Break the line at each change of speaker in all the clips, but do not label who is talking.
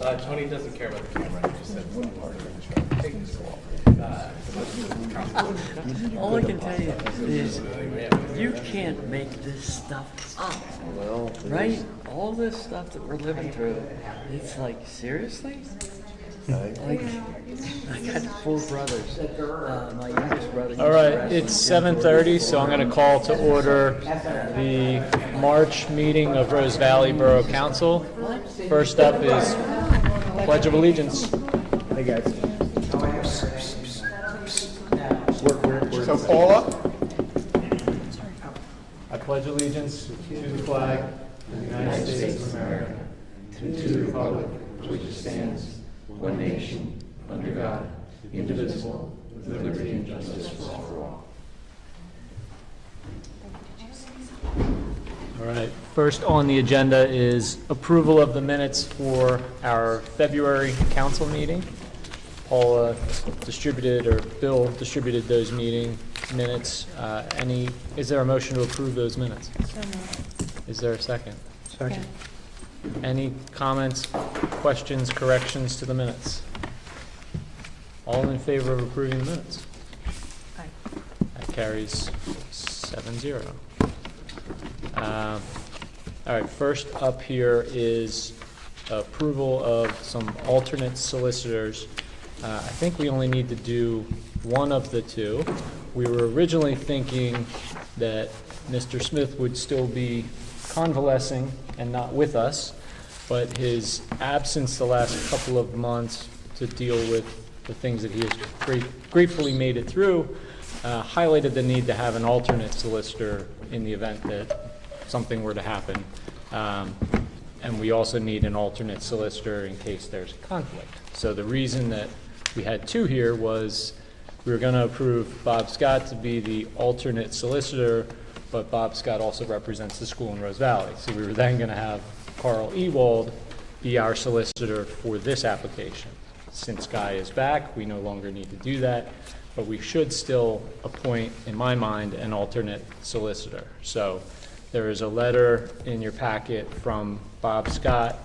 Tony doesn't care about the camera. He just said it's not part of it.
All I can tell you is you can't make this stuff up.
Well,
Right? All this stuff that we're living through, it's like, seriously? Like, I got 4 brothers. My youngest brother.
All right, it's 7:30, so I'm going to call to order the March meeting of Rose Valley Borough Council. First up is Pledge of Allegiance.
hey guys.
So Paula?
I pledge allegiance to the flag of the United States of America, and to the republic for which it stands, one nation, under God, indivisible, with liberty and justice for all. All right, first on the agenda is approval of the minutes for our February council meeting. Paula distributed, or Bill distributed those meeting minutes. Is there a motion to approve those minutes? Is there a second?
Second.
Any comments, questions, corrections to the minutes? All in favor of approving the minutes?
Aye.
That carries 7-0. All right, first up here is approval of some alternate solicitors. I think we only need to do one of the two. We were originally thinking that Mr. Smith would still be convalescing and not with us, but his absence the last couple of months to deal with the things that he has gratefully made it through highlighted the need to have an alternate solicitor in the event that something were to happen. And we also need an alternate solicitor in case there's a conflict. So the reason that we had 2 here was we were going to approve Bob Scott to be the alternate solicitor, but Bob Scott also represents the school in Rose Valley. So we were then going to have Carl Ewald be our solicitor for this application. Since Guy is back, we no longer need to do that, but we should still appoint, in my mind, an alternate solicitor. So there is a letter in your packet from Bob Scott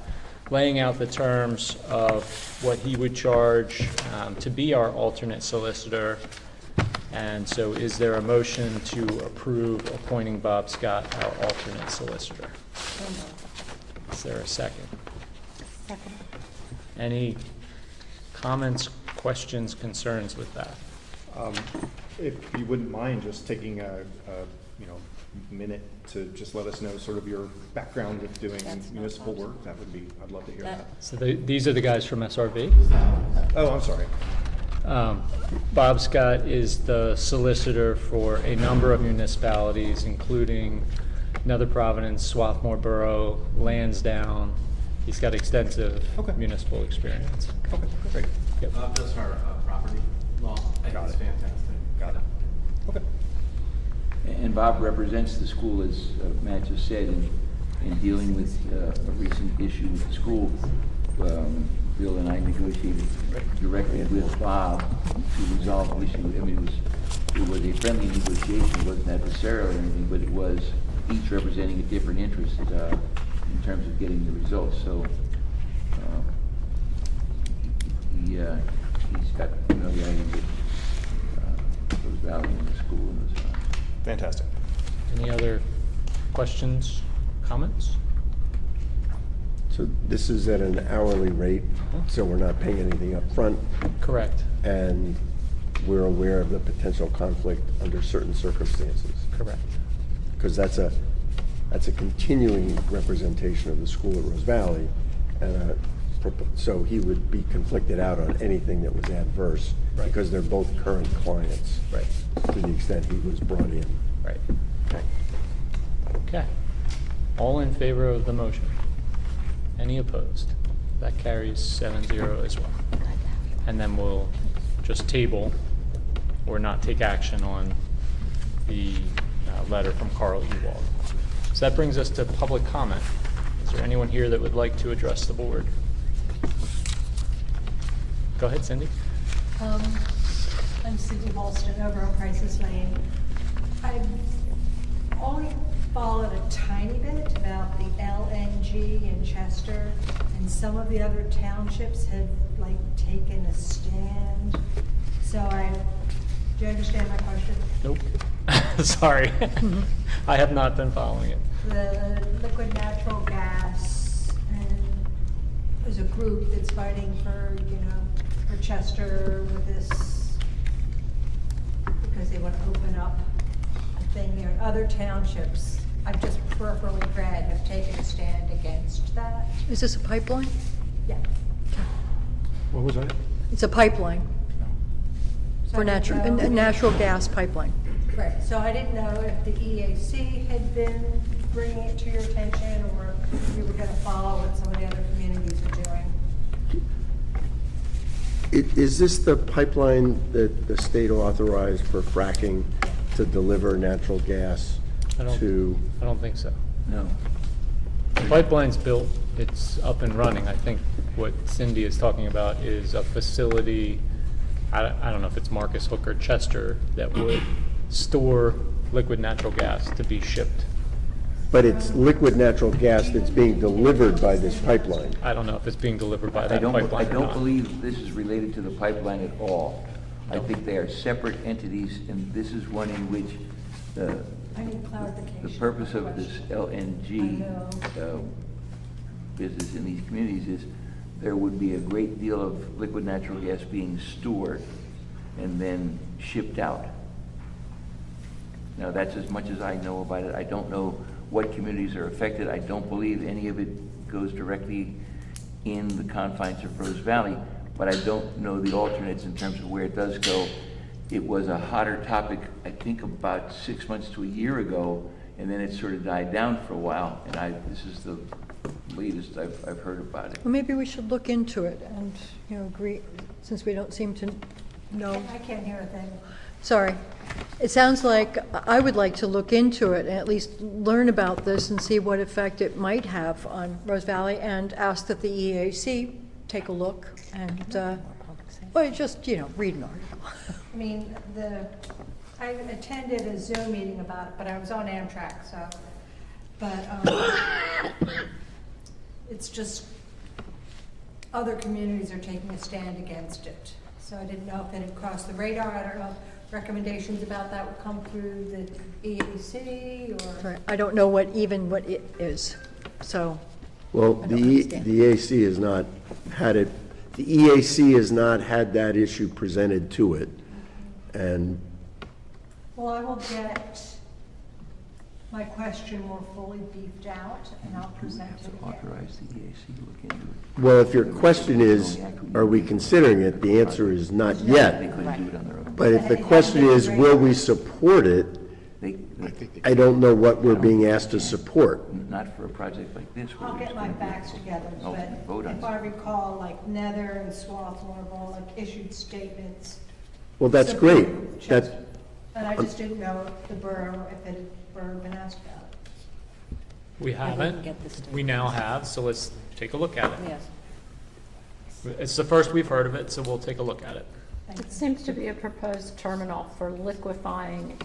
laying out the terms of what he would charge to be our alternate solicitor. And so is there a motion to approve appointing Bob Scott our alternate solicitor? Is there a second?
Second.
Any comments, questions, concerns with that?
If you wouldn't mind just taking a minute to just let us know sort of your background with doing
That's no
municipal
problem.
work, I'd love to hear that.
So these are the guys from SRV.
Oh, I'm sorry.
Bob Scott is the solicitor for a number of municipalities, including Nether Providence, Swarthmore Borough, Lansdowne. He's got extensive
Okay.
municipal experience.
Okay, great.
Yep.
Bob does our property law. I think
Got
it's
it.
fantastic.
Got it. Okay.
And Bob represents the school, as Matt just said, in dealing with a recent issue with the school. Bill and I negotiated directly with Bob to resolve the issue. I mean, it was a friendly negotiation. It wasn't adversarial or anything, but it was each representing a different interest in terms of getting the results. So he's got familiarity with those values in the school and those.
Fantastic.
Any other questions, comments?
So this is at an hourly rate, so we're not paying anything up front,
Correct.
and we're aware of the potential conflict under certain circumstances.
Correct.
Because that's a continuing representation of the school at Rose Valley, and so he would be conflicted out on anything that was adverse,
Right.
because they're both current clients,
Right.
to the extent he was brought in.
Right. Okay. All in favor of the motion? Any opposed? That carries 7-0 as well. And then we'll just table or not take action on the letter from Carl Ewald. So that brings us to public comment. Is there anyone here that would like to address the board? Go ahead, Cindy.
I'm Cindy Halston over on Price's Lane. I'm only
followed a tiny bit about the LNG in Chester, and some of the other townships have like taken a stand. So do you understand my question?
Nope. Sorry. I have not been following it.
The liquid natural gas, and there's a group that's fighting for, for Chester with this, because they want to open up a thing there. Other townships, I've just peripherally read, have taken a stand against that.
Is this a pipeline?
Yeah.
What was that?
It's a pipeline
So
for
I didn't
natural,
know-
a natural gas pipeline.
Right, so I didn't know if the EAC had been bringing it to your attention, or if you were gonna follow what some of the other communities are doing.
Is this the pipeline that the state authorized for fracking to deliver natural gas
I
to?
don't think so.
No.
The pipeline's built, it's up and running. I think what Cindy is talking about is a facility, I don't know if it's Marcus Hook or Chester, that would store liquid natural gas to be shipped.
But it's liquid natural gas that's being delivered by this pipeline.
I don't know if it's being delivered by
I
that
don't
pipeline or not.
believe this is related to the pipeline at all. I think they are separate entities, and this is one in which
I need clarification.
the purpose of this
I
LNG
know.
business in these communities is there would be a great deal of liquid natural gas being stored and then shipped out. Now, that's as much as I know about it. I don't know what communities are affected. I don't believe any of it goes directly in the confines of Rose Valley, but I don't know the alternates in terms of where it does go. It was a hotter topic, I think, about 6 months to a year ago, and then it sort of died down for a while, and this is the latest I've heard about it.
Well, maybe we should look into it and, agree, since we don't seem to know.
I can't hear a thing.
Sorry. It sounds like I would like to look into it and at least learn about this and see what effect it might have on Rose Valley, and ask that the EAC take a look and, well, just, read an article.
I mean, I attended a Zoom meeting about it, but I was on Amtrak, so, but, it's just, other communities are taking a stand against it. So I didn't know if it had crossed the radar. I don't know if recommendations about that would come through the EAC or.
Right. I don't know what it is, so.
Well,
I
the
don't understand.
the EAC has not had it, the EAC has not had that issue presented to it. And
Well, I will get my question more fully beefed out, and I'll present it again.
Authorize the EAC to look into it.
well, if your question is, are we considering it, the answer is not
They
yet.
couldn't do it on their own.
But if the question is, will we support it,
They,
I don't know what we're being asked to support.
not for a project like this. where
I'll
there's
get my
gonna be
facts together,
Oh,
but
vote on
if I recall, like Nether and Swarthmore all like issued statements.
Well, that's great.
supporting
That's,
Chester. And I just didn't know if the borough, if it had been asked about it.
We haven't.
get the statement.
We now have, so let's take a look at it.
Yes.
It's the first we've heard of it, so we'll take a look at it.
It seems to be a proposed terminal for liquefying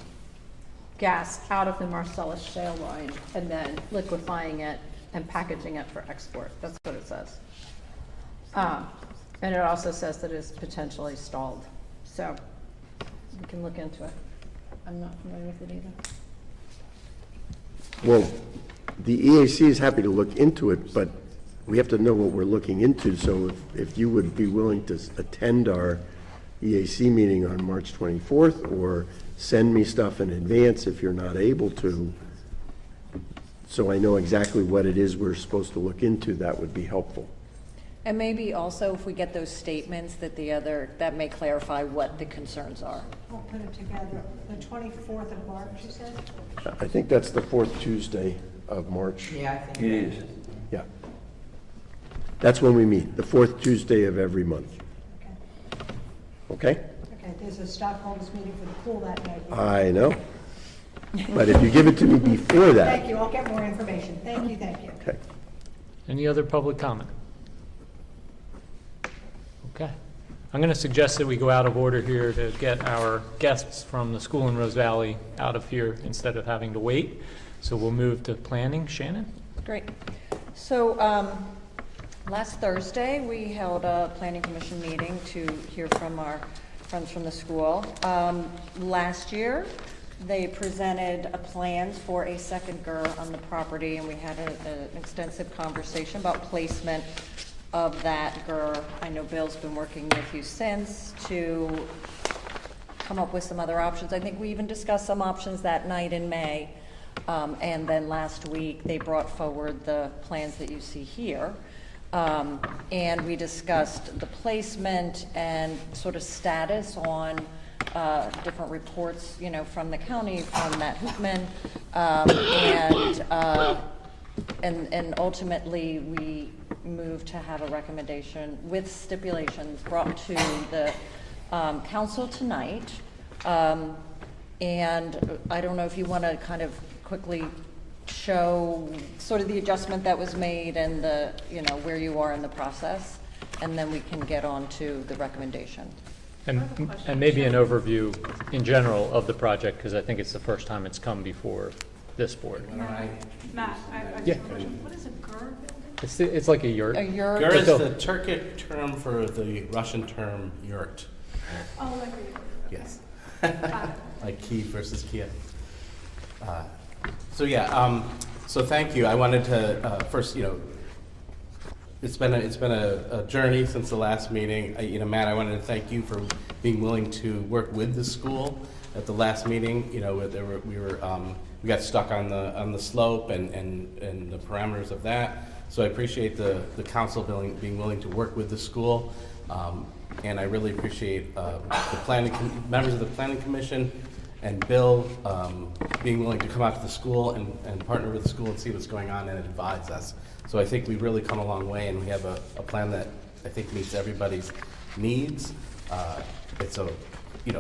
gas out of the Marcellus shale line and then liquefying it and packaging it for export. That's what it says. And it also says that it's potentially stalled. So we can look into it. I'm not familiar with it either.
well, the EAC is happy to look into it, but we have to know what we're looking into. So if you would be willing to attend our EAC meeting on March 24th, or send me stuff in advance if you're not able to, so I know exactly what it is we're supposed to look into, that would be helpful.
And maybe also if we get those statements that may clarify what the concerns are.
We'll put it together. The 24th of March, you said?
I think that's the fourth Tuesday of March.
Yeah, I think.
It is.
Yeah. That's when we meet, the fourth Tuesday of every month.
Okay.
Okay?
Okay, there's a stockholders meeting for the pool that night.
I know. But if you give it to me before that.
Thank you, I'll get more information. Thank you, thank you.
Okay.
Any other public comment? Okay. I'm going to suggest that we go out of order here to get our guests from the school in Rose Valley out of here instead of having to wait. So we'll move to planning. Shannon?
Great. So, last Thursday, we held a planning commission meeting to hear from our friends from the school. Last year, they presented plans for a second GUR on the property, and we had an extensive conversation about placement of that GUR. I know Bill's been working with you since to come up with some other options. I think we even discussed some options that night in May. And then last week, they brought forward the plans that you see here. And we discussed the placement and sort of status on different reports, you know, from the county, from Matt Hoopman. And ultimately, we moved to have a recommendation with stipulations brought to the council tonight. And I don't know if you want to kind of quickly show sort of the adjustment that was made and the, you know, where you are in the process, and then we can get on to the recommendation.
And maybe an overview in general of the project, because I think it's the first time it's come before this board.
Matt, I have
Yeah.
a question. What is a GUR building?
It's like a yurt.
A yurt.
Gur is the Turkic term for the Russian term yurt.
Oh, like a
Yes.
Got it.
Like Kiev versus Kiev. So yeah, so thank you. I wanted to first, you know, it's been a journey since the last meeting. You know, Matt, I wanted to thank you for being willing to work with the school at the last meeting. You know, we got stuck on the slope and the parameters of that. So I appreciate the council being willing to work with the school. And I really appreciate the members of the planning commission and Bill being willing to come out to the school and partner with the school and see what's going on and advise us. So I think we've really come a long way, and we have a plan that I think meets everybody's needs. It's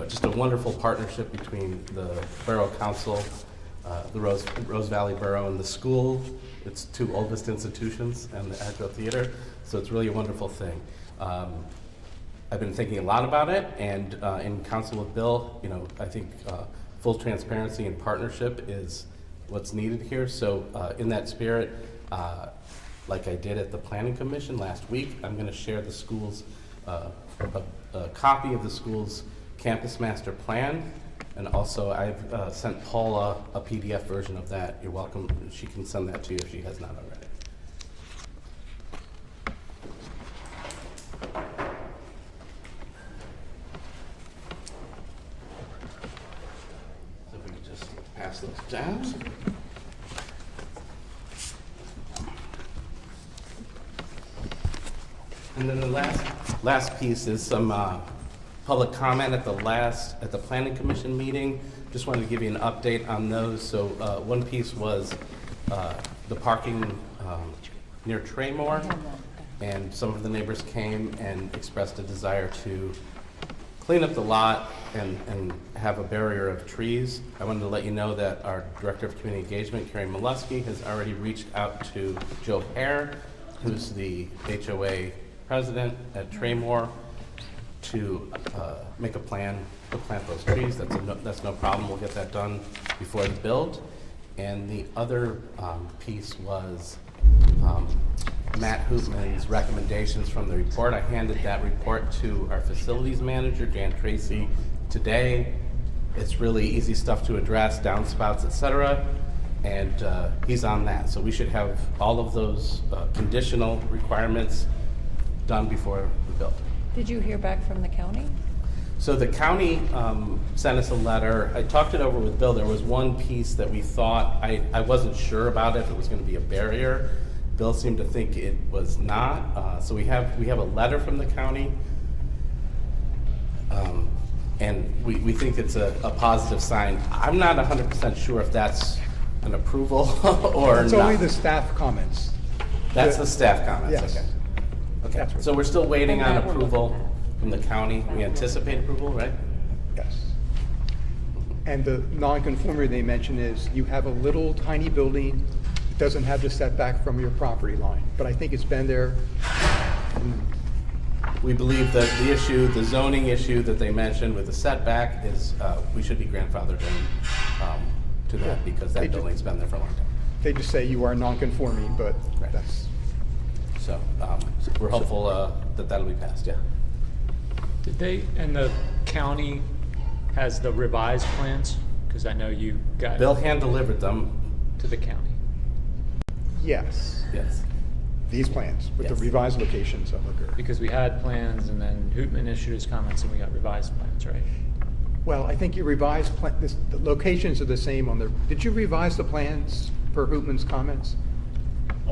just a wonderful partnership between the Borough Council, the Rose Valley Borough, and the school. It's two oldest institutions, and the Agro Theater. So it's really a wonderful thing. I've been thinking a lot about it, and in council with Bill, you know, I think full transparency and partnership is what's needed here. So in that spirit, like I did at the Planning Commission last week, I'm going to share the school's a copy of the school's campus master plan, and also I've sent Paula a PDF version of that. You're welcome. She can send that to you if she has not already. So if we could just pass those down. And then the last piece is some public comment at the planning commission meeting. Just wanted to give you an update on those. So one piece was the parking near Traymore, and some of the neighbors came and expressed a desire to clean up the lot and have a barrier of trees. I wanted to let you know that our Director of Community Engagement, Carrie Molesky, has already reached out to Joe Hare, who's the HOA president at Traymore, to make a plan to plant those trees. That's no problem. We'll get that done before the build. And the other piece was Matt Hoopman's recommendations from the report. I handed that report to our facilities manager, Jan Tracy, today. It's really easy stuff to address, downspouts, et cetera, and he's on that. So we should have all of those conditional requirements done before we build.
Did you hear back from the county?
So the county sent us a letter. I talked it over with Bill. There was one piece that we thought, I wasn't sure about if it was going to be a barrier. Bill seemed to think it was not. So we have a letter from the county, and we think it's a positive sign. I'm not 100% sure if that's an approval or not.
It's only the staff comments.
That's the staff comments.
Yes.
Okay. Okay.
That's right.
So we're still waiting on
And that we're
approval
looking
from the county. We anticipate approval, right?
Yes. And the nonconformity they mention is you have a little tiny building, it doesn't have the setback from your property line, but I think it's been there.
We believe that the zoning issue that they mentioned with the setback is, we should be grandfathered in to that because that building's been there for a long time.
They just say you are non-conforming, but
Right.
that's,
So we're hopeful that that'll be passed, yeah.
Did they, and the county has the revised plans? Because I know you got
Bill hand-delivered them,
to the county.
yes,
yes.
these plans with the
Yes.
revised locations of the GUR.
Because we had plans and then Hootman issued his comments and we got revised plans, right?
Well, I think you revised, the locations are the same on the, did you revise the plans for Hoopman's comments?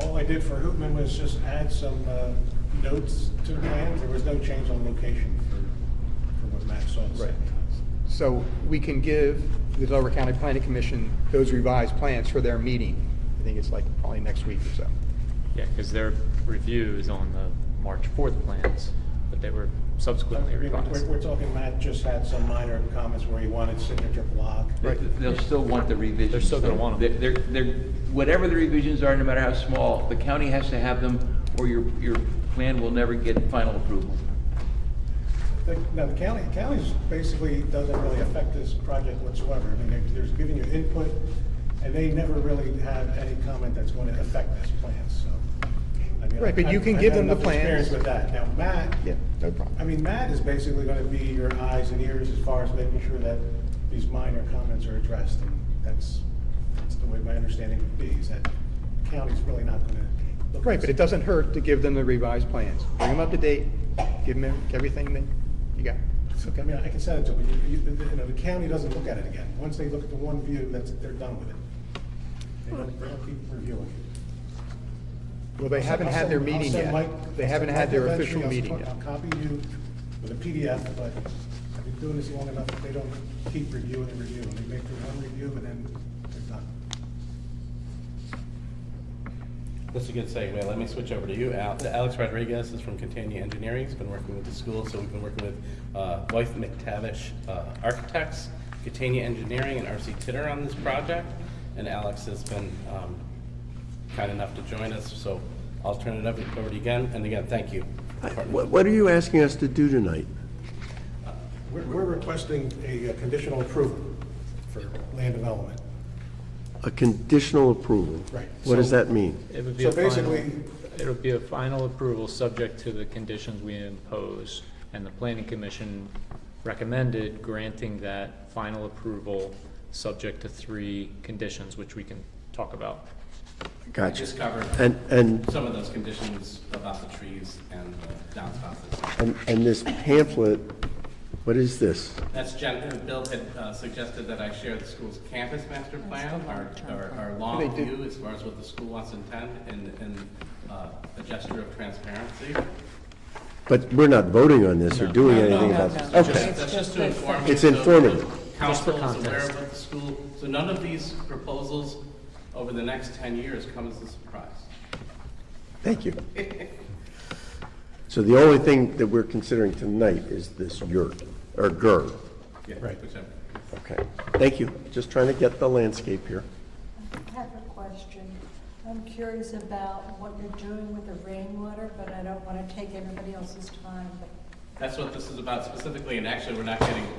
All I did for Hoopman was just add some notes to the plans. There was no change on location for what Matt saw.
Right. So we can give the Delaware County Planning Commission those revised plans for their meeting. I think it's like probably next week or so.
Yeah, because their review is on the March 4th plans, but they were subsequently revised.
We're talking, Matt just had some minor comments where he wanted signature block.
They'll still want the revisions.
They're still gonna want them.
They're, whatever the revisions are, no matter how small, the county has to have them, or your plan will never get final approval.
No, the county's basically doesn't really affect this project whatsoever. I mean, they're giving you input, and they never really have any comment that's going to affect this plan, so. I mean,
Right, but you can
I've
give
had
them the
enough
plans.
Experience with that. Now, Matt.
Yeah, no problem.
I mean, Matt is basically going to be your eyes and ears as far as making sure that these minor comments are addressed, and that's the way my understanding would be, is that the county's really not going to look.
Right, but it doesn't hurt to give them the revised plans. Bring them up to date, give them everything that you got.
It's okay. I mean, I can send it to them, but you know, the county doesn't look at it again. Once they look at the one view, they're done with it. They don't keep reviewing it.
Well, they haven't had their meeting yet. They haven't had their official meeting
I'll
yet.
copy you with a PDF, but I've been doing this long enough, that they don't keep reviewing and reviewing. They make their one review, and then they're done.
That's a good segue. Let me switch over to you, Al. Alex Rodriguez is from Catania Engineering. He's been working with the school, so we've been working with Wythe McTavish Architects, Catania Engineering, and RC Titter on this project. And Alex has been kind enough to join us, so I'll turn it over to you again. And again, thank you.
What are you asking us to do tonight?
We're requesting a conditional approval for land development.
A conditional approval?
Right.
What does
So-
that mean?
It would be
So
a final,
basically-
it would be a final approval subject to the conditions we impose, and the planning commission recommended granting that final approval subject to 3 conditions, which we can talk about.
Gotcha.
Just covered
And
some of those conditions about the trees and the downspouts.
and this pamphlet, what is this?
That's Bill had suggested that I share the school's campus master plan, our long
They did.
view as far as what the school wants to intend, and a gesture of transparency.
But we're not voting on this or doing
No,
anything
no,
about
no.
this. Okay.
That's just to inform you.
It's
so
informative.
the Council is aware
context.
of what the school, so none of these proposals over the next 10 years come as a surprise.
Thank you. So the only thing that we're considering tonight is this yurt, or GUR.
Yeah,
Right.
whichever.
Okay, thank you. Just trying to get the landscape here.
I have a question. I'm curious about what you're doing with the rainwater, but I don't want to take everybody else's time. But
That's what this is about specifically, and actually,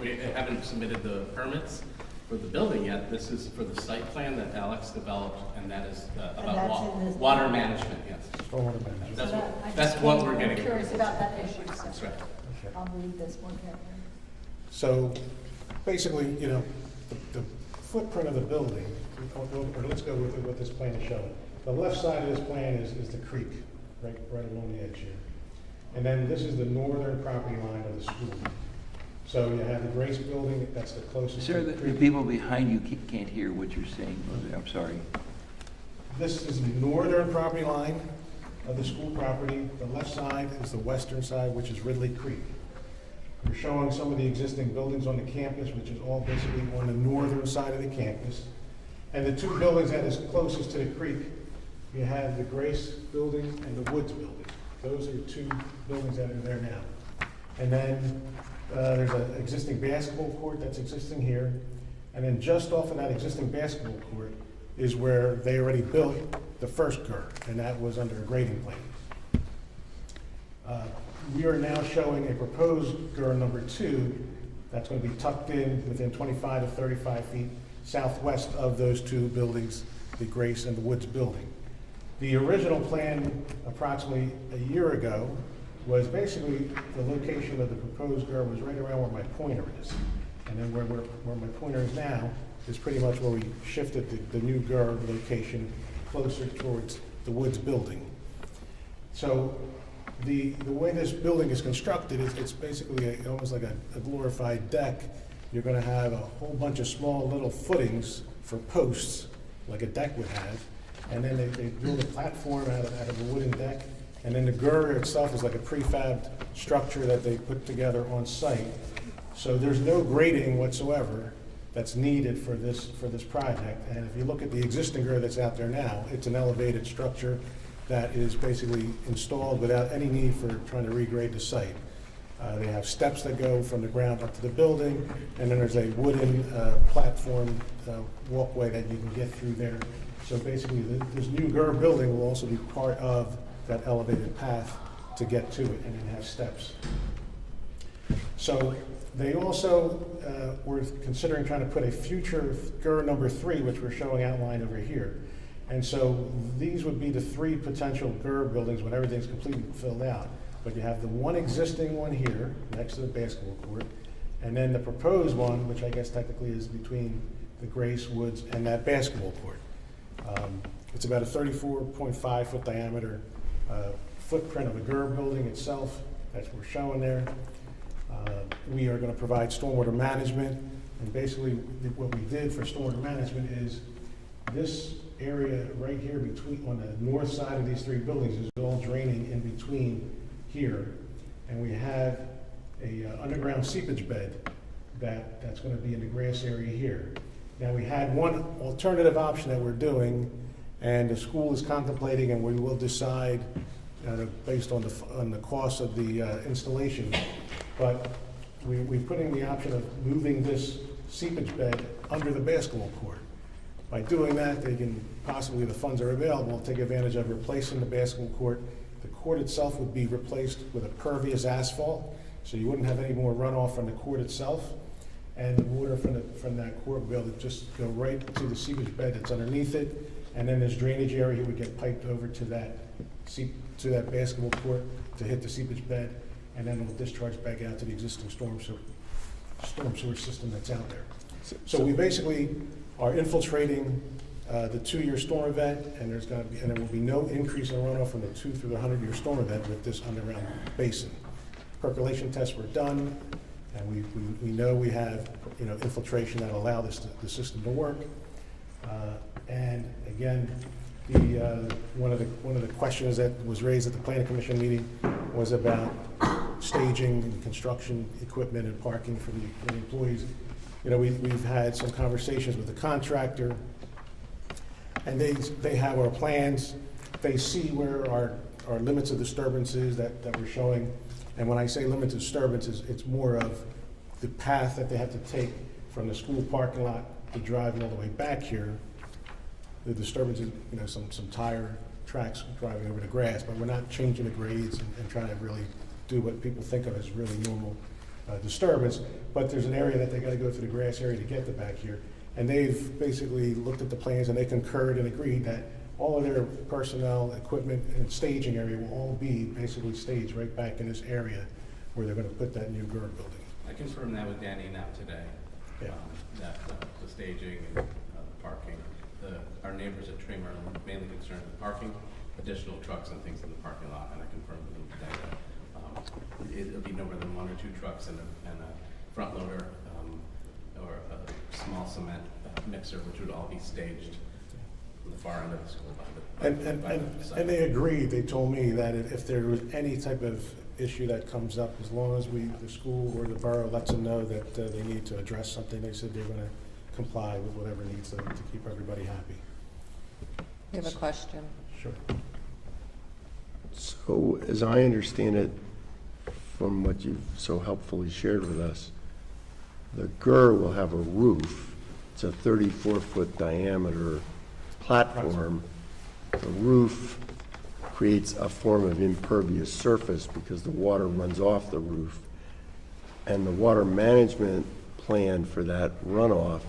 we haven't submitted the permits for the building yet. This is for the site plan that Alex developed, and that is about
that's in this-
water management, yes.
Stormwater management.
That's
so
what,
I
that's
just
what
came-
we're getting.
I'm curious about that issue, so
That's right.
I'll read this one carefully.
So basically, you know, the footprint of the building, or let's go with what this plan is showing. The left side of this plan is the creek, right along the edge here. And then this is the northern property line of the school. So you have the Grace Building, that's the closest to
Sir,
the
the
creek.
people behind you can't hear what you're saying. I'm sorry.
This is the northern property line of the school property. The left side is the western side, which is Ridley Creek. We're showing some of the existing buildings on the campus, which is all basically on the northern side of the campus. And the 2 buildings that is closest to the creek, you have the Grace Building and the Woods Building. Those are 2 buildings that are there now. And then there's an existing basketball court that's existing here. And then just off of that existing basketball court is where they already built the first GUR, and that was under a grading plan. We are now showing a proposed GUR number 2 that's going to be tucked in within 25 to 35 feet southwest of those two buildings, the Grace and the Woods building. The original plan approximately a year ago was basically the location of the proposed GUR was right around where my pointer is. And then where my pointer is now is pretty much where we shifted the new GUR location closer towards the Woods building. So the way this building is constructed is it's basically almost like a glorified deck. You're gonna have a whole bunch of small little footings for posts, like a deck would have. And then they build a platform out of a wooden deck. And then the GUR itself is like a prefabbed structure that they put together on site. So there's no grading whatsoever that's needed for this project. And if you look at the existing GUR that's out there now, it's an elevated structure that is basically installed without any need for trying to regrade the site. They have steps that go from the ground up to the building, and then there's a wooden platform walkway that you can get through there. So basically, this new GUR building will also be part of that elevated path to get to it, and it has steps. So they also were considering trying to put a future GUR number 3, which we're showing outlined over here. And so these would be the 3 potential GUR buildings when everything's completely filled out. But you have the one existing one here, next to the basketball court, and then the proposed one, which I guess technically is between the Grace Woods and that basketball court. It's about a 34.5 foot diameter footprint of the GUR building itself. That's what we're showing there. We are going to provide stormwater management, and basically what we did for stormwater management is this area right here between, on the north side of these 3 buildings is all draining in between here, and we have a underground seepage bed that's going to be in the grass area here. Now, we had one alternative option that we're doing, and the school is contemplating, and we will decide based on the cost of the installation. But we put in the option of moving this seepage bed under the basketball court. By doing that, they can possibly, the funds are available, take advantage of replacing the basketball court. The court itself would be replaced with a pervious asphalt, so you wouldn't have any more runoff from the court itself. And the water from that court would be able to just go right to the seepage bed that's underneath it. And then this drainage area would get piped over to that basketball court to hit the seepage bed, and then it will discharge back out to the existing storm sewer system that's out there. So we basically are infiltrating the 2-year storm event, and there will be no increase in runoff from the 2 through the 100-year storm event with this underground basin. Percolation tests were done, and we know we have infiltration that allow the system to work. And again, one of the questions that was raised at the Planning Commission meeting was about staging and construction equipment and parking for the employees. We've had some conversations with the contractor, and they have our plans. They see where our limits of disturbances that we're showing. And when I say limits of disturbances, it's more of the path that they have to take from the school parking lot to driving all the way back here. The disturbances, some tire tracks driving over the grass, but we're not changing the grades and trying to really do what people think of as really normal disturbance. But there's an area that they got to go through the grass area to get to back here. And they've basically looked at the plans, and they concurred and agreed that all of their personnel, equipment, and staging area will all be basically staged right back in this area where they're going to put that new GUR building.
I confirmed that with Danny now today.
Yeah.
That the staging and the parking. Our neighbors at Trim are mainly concerned with parking, additional trucks and things in the parking lot, and I confirmed with them today that it'll be no more than 1 or 2 trucks and a front loader or a small cement mixer, which would all be staged on the far end of the school.
And they agreed. They told me that if there was any type of issue that comes up, as long as the school or the borough lets them know that they need to address something, they said they're going to comply with whatever needs to keep everybody happy.
You have a question?
Sure.
So as I understand it, from what you've so helpfully shared with us, the GUR will have a roof. It's a 34-foot diameter platform. The roof creates a form of impervious surface because the water runs off the roof. And the water management plan for that runoff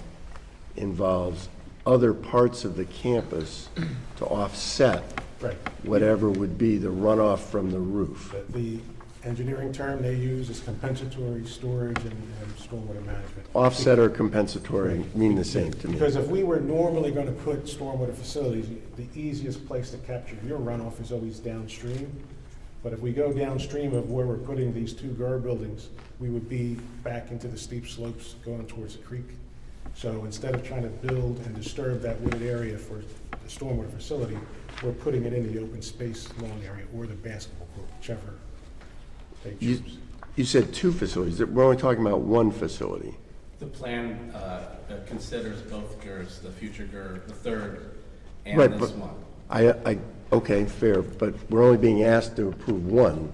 involves other parts of the campus to offset
Right.
whatever would be the runoff from the roof.
The engineering term they use is compensatory storage and stormwater management.
Offset or compensatory mean the same to me.
Because if we were normally going to put stormwater facilities, the easiest place to capture your runoff is always downstream. But if we go downstream of where we're putting these two GUR buildings, we would be back into the steep slopes going towards the creek. So instead of trying to build and disturb that wooded area for the stormwater facility, we're putting it in the open space lawn area or the basketball court, whichever they choose.
You said two facilities. We're only talking about one facility.
The plan considers both GERs, the future GER, the third, and
Right,
this
but
one.
Okay, fair, but we're only being asked to approve one.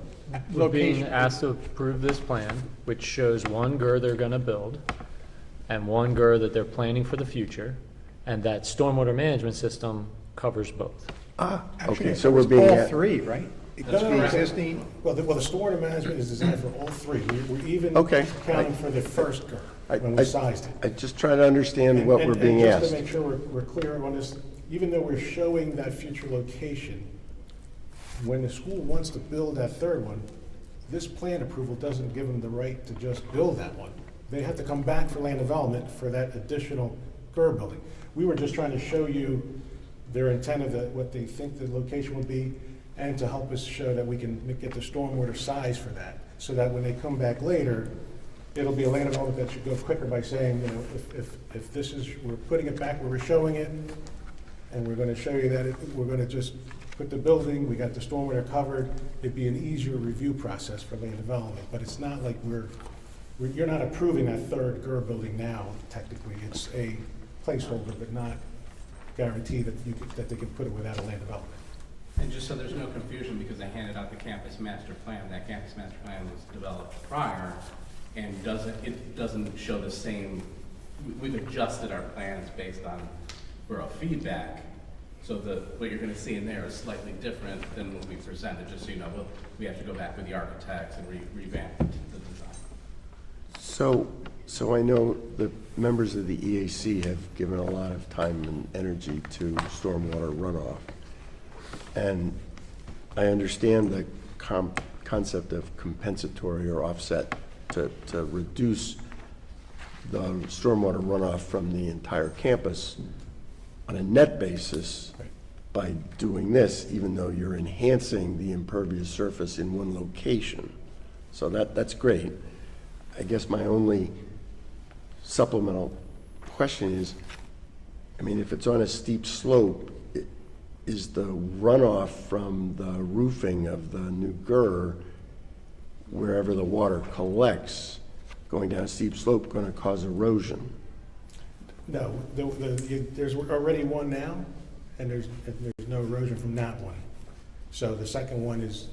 We're being
Location.
asked to approve this plan, which shows one GER they're gonna build, and one GER that they're planning for the future, and that stormwater management system covers both.
Okay, so we're being,
All three, right?
That's
The
correct.
existing,
Well, the stormwater management is designed for all three. We're even
Okay.
counting for the first GER when we sized it.
I just try to understand what we're being
And just
asked.
to make sure we're clear on this, even though we're showing that future location, when the school wants to build that third one, this plan approval doesn't give them the right to just build that one. They have to come back for land development for that additional GER building. We were just trying to show you their intent of what they think the location would be, and to help us show that we can get the stormwater size for that, so that when they come back later, it'll be a land development that should go quicker by saying, you know, if this is, we're putting it back where we're showing it, and we're gonna show you that we're gonna just put the building, we got the stormwater covered, it'd be an easier review process for land development, but it's not like you're not approving that third GER building now, technically. It's a placeholder, but not guarantee that that they can put it without a land development.
And just so there's no confusion, because I handed out the campus master plan, that campus master plan was developed prior and it doesn't show the same, we've adjusted our plans based on borough feedback. So what you're gonna see in there is slightly different than what we presented, just so you know, we have to go back with the architects and revamp the design.
So I know the members of the EAC have given a lot of time and energy to stormwater runoff. And I understand the concept of compensatory or offset to reduce the stormwater runoff from the entire campus on a net basis by doing this, even though you're enhancing the impervious surface in one location. So that's great. I guess my only supplemental question is, I mean, if it's on a steep slope, is the runoff from the roofing of the new GER, wherever the water collects, going down a steep slope, going to cause erosion?
No, there's already one now, and there's no erosion from that one. So the second one is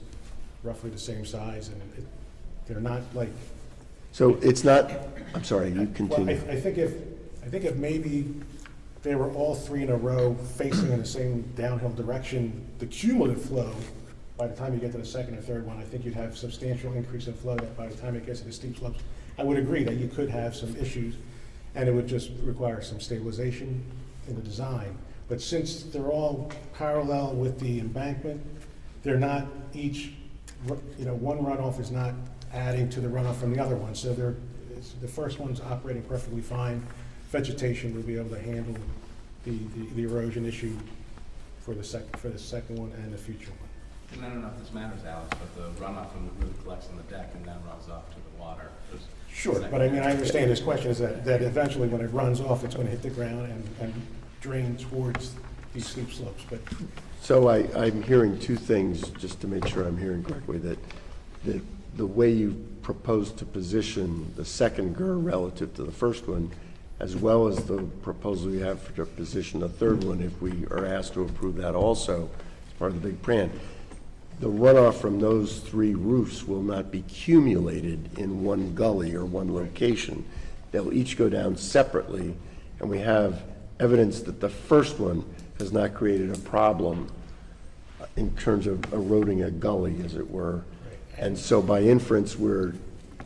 roughly the same size, and they're not like.
So it's not, I'm sorry, you
Well,
continue.
I think if maybe they were all three in a row facing in the same downhill direction, the cumulative flow, by the time you get to the second or third one, I think you'd have substantial increase in flow that by the time it gets to the steep slopes. I would agree that you could have some issues, and it would just require some stabilization in the design. But since they're all parallel with the embankment, they're not each, one runoff is not adding to the runoff from the other one. So the first one's operating perfectly fine. Vegetation will be able to handle the erosion issue for the second one and the future one.
And I don't know if this matters, Alex, but the runoff from the roof collects on the deck and then runs off to the water.
Sure, but I mean, I understand his question is that eventually when it runs off, it's going to hit the ground and drain towards these steep slopes, but.
So I'm hearing two things, just to make sure I'm hearing correctly, that the way you propose to position the second GER relative to the first one, as well as the proposal you have to position the third one, if we are asked to approve that also as part of the big plan, the runoff from those three roofs will not be accumulated in one gully or one location. They'll each go down separately, and we have evidence that the first one has not created a problem in terms of eroding a gully, as it were. And so by inference, we're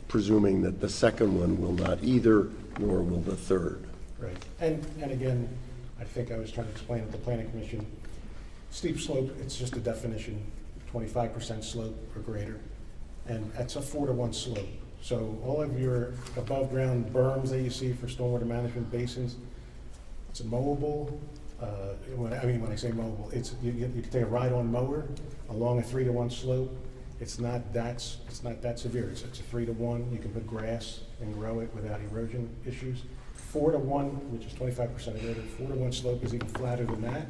presuming that the second one will not either, nor will the third.
Right, and again, I think I was trying to explain at the planning commission, steep slope, it's just a definition, 25% slope or greater, and it's a 4-to-1 slope. So all of your above-ground berms that you see for stormwater management basins, it's mowable. When I say mowable, it's, you can take a ride-on mower along a 3-to-1 slope. It's not that severe. It's a 3-to-1. You can put grass and grow it without erosion issues. 4-to-1, which is 25% of it, 4-to-1 slope is even flatter than that.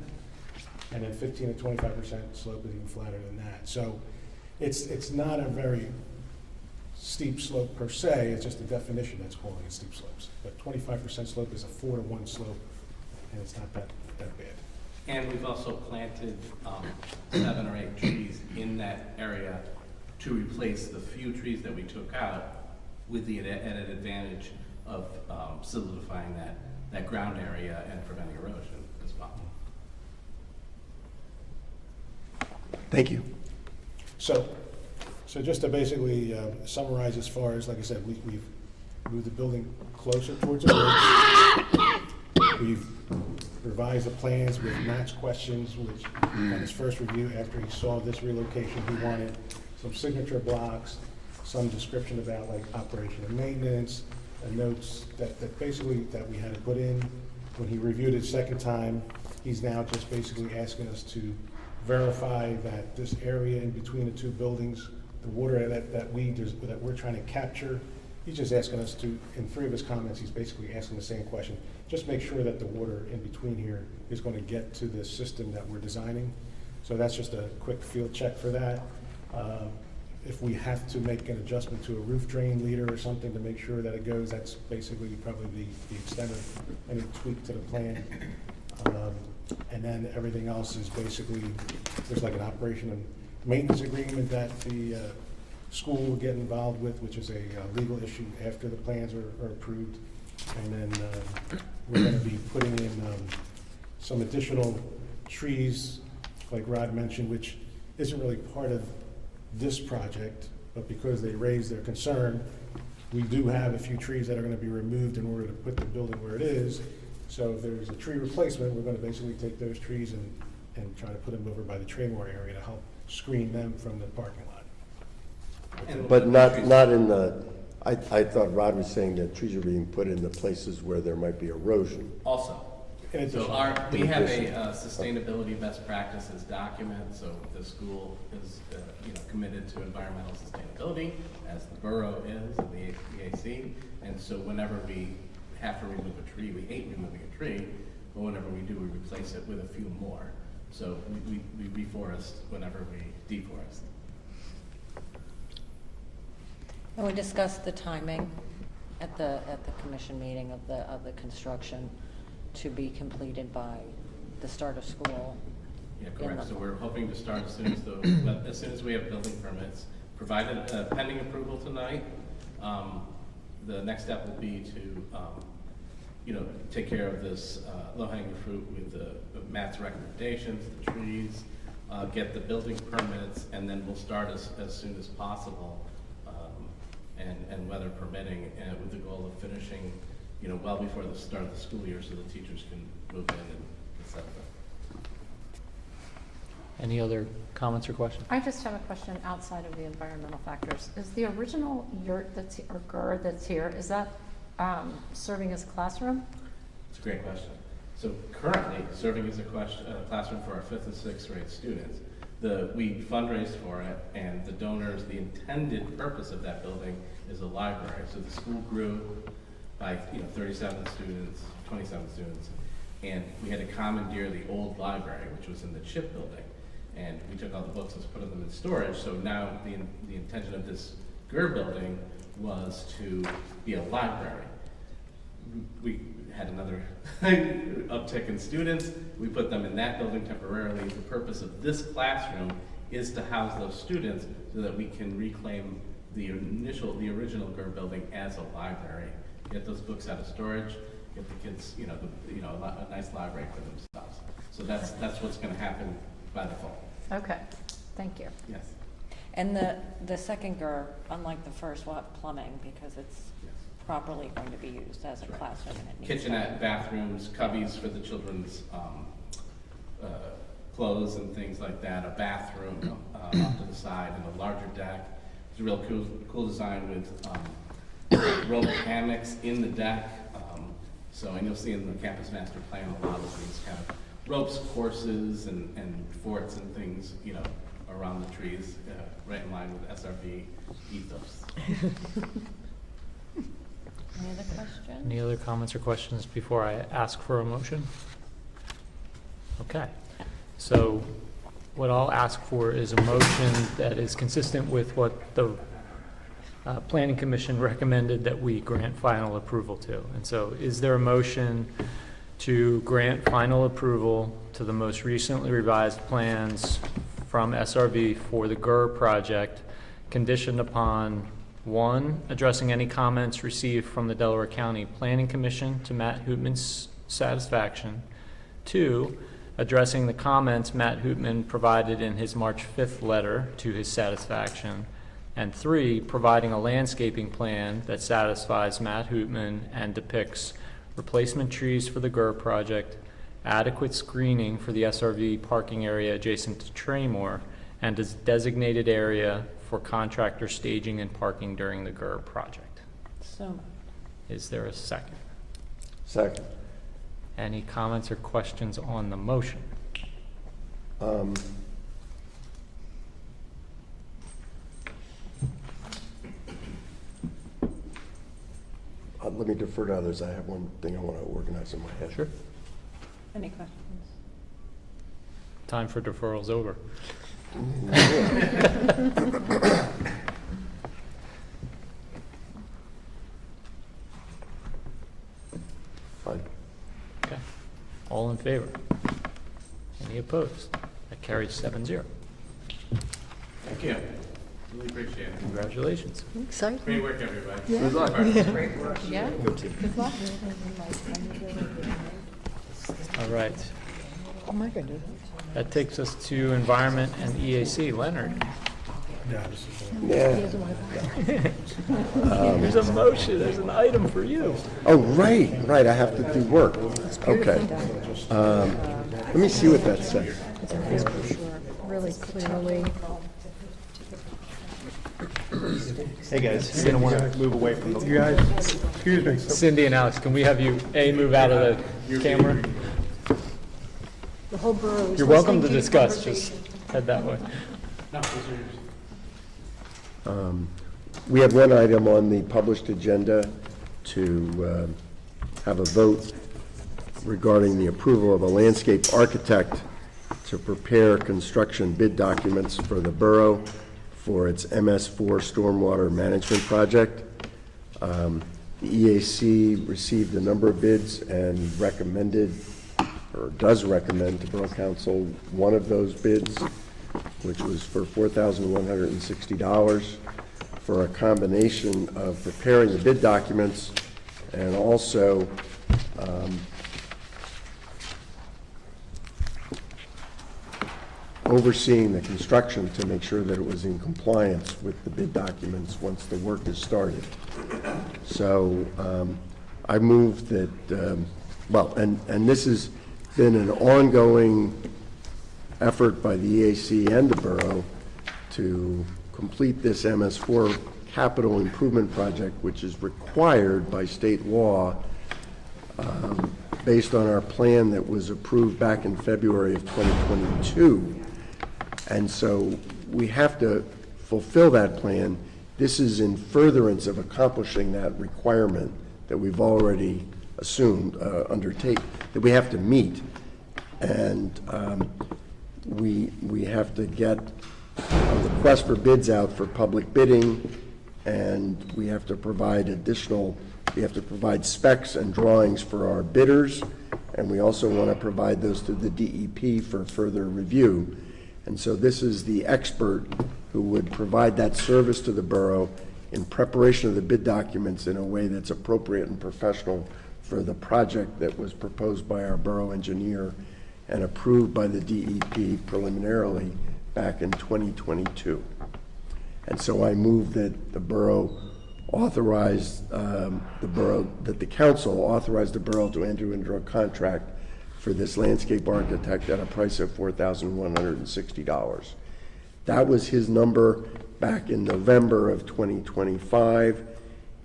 And then 15 to 25% slope is even flatter than that. So it's not a very steep slope per se, it's just a definition that's calling it steep slopes. But 25% slope is a 4-to-1 slope, and it's not that bad.
And we've also planted 7 or 8 trees in that area to replace the few trees that we took out, with the added advantage of solidifying that ground area and preventing erosion as well.
Thank you.
So just to basically summarize, as far as, like I said, we've moved the building closer towards the ridge. We've revised the plans with Matt's questions, which on his first review, after he saw this relocation, he wanted some signature blocks, some description about like operation and maintenance, and notes that basically that we had to put in. When he reviewed it second time, he's now just basically asking us to verify that this area in between the two buildings, the water that we're trying to capture, he's just asking us to, in 3 of his comments, he's basically asking the same question. Just make sure that the water in between here is going to get to the system that we're designing. So that's just a quick field check for that. If we have to make an adjustment to a roof drain leader or something to make sure that it goes, that's basically probably the extent of any tweak to the plan. And then everything else is basically, there's like an operation and maintenance agreement that the school will get involved with, which is a legal issue after the plans are approved. And then we're going to be putting in some additional trees, like Rod mentioned, which isn't really part of this project, but because they raised their concern, we do have a few trees that are going to be removed in order to put the building where it is. So if there's a tree replacement, we're going to basically take those trees and try to put them over by the Traymore area to help screen them from the parking lot.
But not in the, I thought Rod was saying that trees are being put in the places where there might be erosion.
Also,
In addition.
so we have a sustainability best practices document, so the school is committed to environmental sustainability, as the borough is, and the EAC, and so whenever we have to remove a tree, we hate removing a tree, but whenever we do, we replace it with a few more. So we reforest whenever we deforest.
And we discussed the timing at the commission meeting of the construction to be completed by the start of school.
Yeah, correct. So we're hoping to start as soon as we have building permits, provided pending approval tonight. The next step will be to, take care of this low-hanging fruit with Matt's recommendations, the trees, get the building permits, and then we'll start as soon as possible, and weather permitting, with the goal of finishing, well before the start of the school year, so the teachers can move in and set up.
Any other comments or questions?
I just have a question outside of the environmental factors. Is the original yurt or GER that's here, is that serving as a classroom?
It's a great question. So currently, serving as a classroom for our 5th and 6th grade students, we fundraised for it, and the donors, the intended purpose of that building is a library. So the school grew by 37 students, 27 students, and we had to commandeer the old library, which was in the chip building. And we took all the books and put them in storage. So now the intention of this GER building was to be a library. We had another uptick in students. We put them in that building temporarily. The purpose of this classroom is to house those students so that we can reclaim the original GER building as a library. Get those books out of storage. Get the kids, a nice library for themselves. So that's what's going to happen by the fall.
Okay, thank you.
Yes.
And the second GER, unlike the first, will have plumbing because it's
Yes.
properly going to be used as a classroom. And it needs
Kitchenette, bathrooms, cubbies for the children's clothes and things like that, a bathroom off to the side, and a larger deck. It's a real cool design with row mechanics in the deck. And you'll see in the campus master plan a lot of these kind of ropes courses and forts and things, around the trees, right in line with SRV ethos.
Any other questions?
Any other comments or questions before I ask for a motion? Okay, so what I'll ask for is a motion that is consistent with what the Planning Commission recommended that we grant final approval to. And so is there a motion to grant final approval to the most recently revised plans from SRV for the GUR project, conditioned upon, 1, addressing any comments received from the Delaware County Planning Commission to Matt Hootman's satisfaction, 2, addressing the comments Matt Hootman provided in his March 5th letter to his satisfaction, and 3, providing a landscaping plan that satisfies Matt Hootman and depicts replacement trees for the GUR project, adequate screening for the SRV parking area adjacent to Traymore, and a designated area for contractor staging and parking during the GUR project.
So,
Is there a second?
Second.
Any comments or questions on the motion?
Let me defer to others. I have one thing I want to organize in my head.
Sure.
any questions?
Time for deferrals over.
Fine.
Okay. All in favor? Any opposed? That carries 7-0.
Thank you. Really appreciate it.
Congratulations.
Exciting.
Great work, everybody.
Good luck.
Yeah? Good luck.
All right.
Oh my goodness.
That takes us to Environment and EAC. Leonard.
Yeah.
There's a motion, there's an item for you.
Oh, right. I have to do work. Okay. Let me see what that says.
Really clearly.
Hey, guys.
You're gonna wanna
move away from the. You guys, excuse me.
Cindy and Alex, can we have you, move out of the camera?
The whole borough is
You're welcome to
listening your
discuss, just
conversation.
head that way.
No, those are yours.
We have one item on the published agenda to have a vote regarding the approval of a landscape architect to prepare construction bid documents for the borough for its MS4 stormwater management project. The EAC received a number of bids and recommended, or does recommend to Borough Council one of those bids, which was for $4,160 for a combination of preparing the bid documents and also overseeing the construction to make sure that it was in compliance with the bid documents once the work is started. So I move that, and this has been an ongoing effort by the EAC and the borough to complete this MS4 capital improvement project, which is required by state law based on our plan that was approved back in February of 2022. And so we have to fulfill that plan. This is in furtherance of accomplishing that requirement that we've already assumed, that we have to meet. And we have to get a request for bids out for public bidding, and we have to provide specs and drawings for our bidders, and we also want to provide those to the DEP for further review. And so this is the expert who would provide that service to the borough in preparation of the bid documents in a way that's appropriate and professional for the project that was proposed by our borough engineer and approved by the DEP preliminarily back in 2022. And so I move that the borough authorized the borough, that the council authorized the borough to enter into a contract for this landscape architect at a price of $4,160. That was his number back in November of 2025.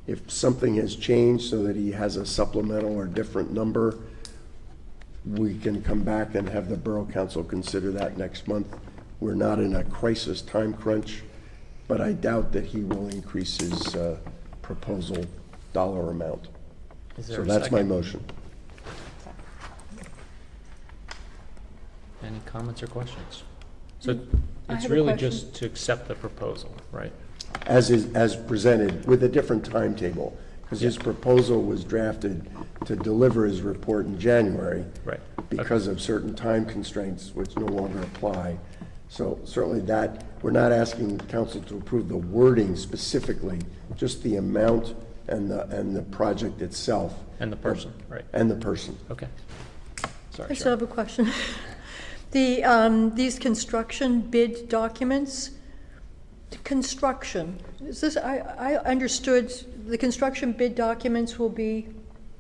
If something has changed so that he has a supplemental or different number, we can come back and have the Borough Council consider that next month. We're not in a crisis time crunch, but I doubt that he will increase his proposal dollar amount.
Is there
So
a
that's my
second?
motion.
Any comments or questions? So
I
it's
have a
really
question.
just to accept the proposal, right?
As presented, with a different timetable, because his proposal was drafted to deliver his report in January.
Right.
Because of certain time constraints which no longer apply. So certainly that, we're not asking council to approve the wording specifically, just the amount and the project itself.
And the person, right?
And the person.
Okay. Sorry,
I still
Sharon.
have a question. These construction bid documents, construction, is this, I understood the construction bid documents will be,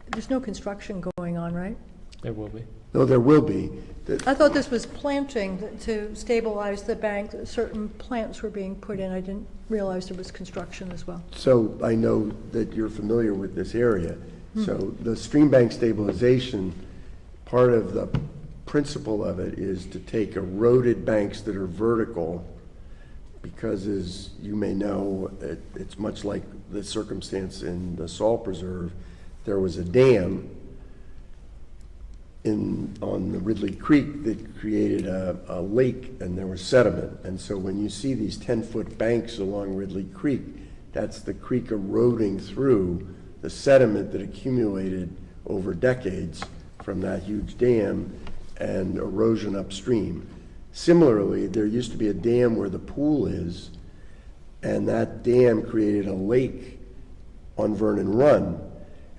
there's no construction going on, right?
There will be.
No, there will be.
I thought this was planting to stabilize the bank, certain plants were being put in. I didn't realize there was construction as well.
So I know that you're familiar with this area. So the stream bank stabilization, part of the principle of it is to take eroded banks that are vertical, because as you may know, it's much like the circumstance in the Salt Preserve. There was a dam on the Ridley Creek that created a lake, and there was sediment. And so when you see these 10-foot banks along Ridley Creek, that's the creek eroding through the sediment that accumulated over decades from that huge dam and erosion upstream. Similarly, there used to be a dam where the pool is, and that dam created a lake on Vernon Run.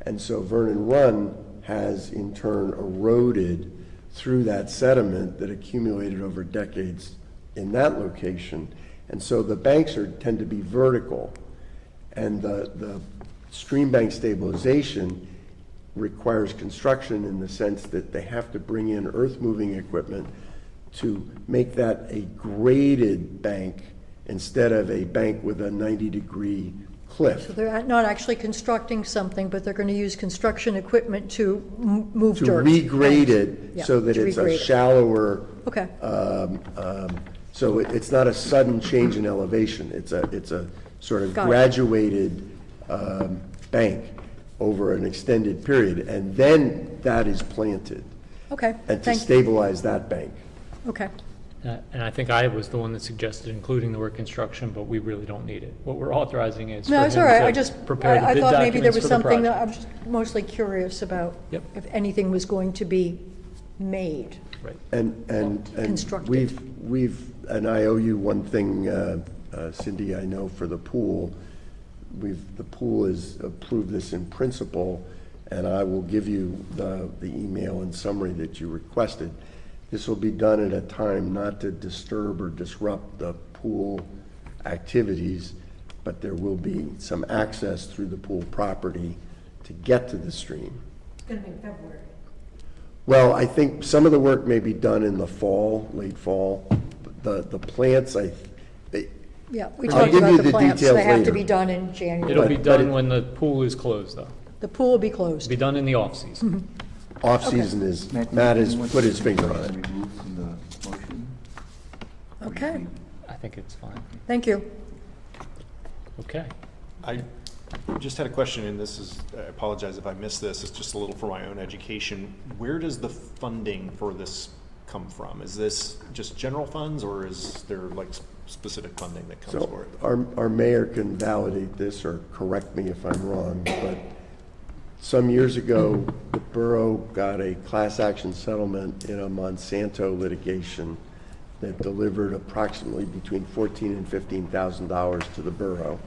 And so Vernon Run has in turn eroded through that sediment that accumulated over decades in that location. And so the banks tend to be vertical, and the stream bank stabilization requires construction in the sense that they have to bring in earth-moving equipment to make that a graded bank instead of a bank with a 90-degree cliff.
So they're not actually constructing something, but they're going to use construction equipment to move
To
dirt.
regrade it
Yeah,
so that
to
it's a
regrade it.
shallower.
Okay.
So it's not a sudden change in elevation. It's a sort of
Got it.
graduated bank over an extended period, and then that is planted.
Okay,
And to
thank you.
stabilize that bank.
Okay,
And I think I was the one that suggested including the word construction, but we really don't need it. What we're authorizing is for
no,
him
it's all right, I
to
just,
prepare the
I
bid
thought maybe there
documents
was
for the
something that,
project.
I'm just mostly curious about
Yep.
if anything was going to be made.
Right.
And
Constructed.
and I owe you one thing, Cindy, I know for the pool. The pool has approved this in principle, and I will give you the email and summary that you requested. This will be done at a time not to disturb or disrupt the pool activities, but there will be some access through the pool property to get to the stream.
It's gonna be February.
Well, I think some of the work may be done in the fall, late fall. The plants,
Yeah, we
I'll
talked
give you
about the
the
plants,
details
they have to
later.
be done in January.
It'll be
But
done
it-
when the pool is closed, though.
The pool will be
It'll
closed.
be done in the off-season.
off-season is, Matt has put his finger on it.
Removed from the motion?
Okay,
I think it's fine.
thank you.
Okay.
I just had a question, and this is, I apologize if I missed this, it's just a little for my own education. Where does the funding for this come from? Is this just general funds, or is there like specific funding that comes for
So
it?
our mayor can validate this or correct me if I'm wrong, but some years ago, the borough got a class action settlement in a Monsanto litigation that delivered approximately between $14,000 and $15,000 to the borough.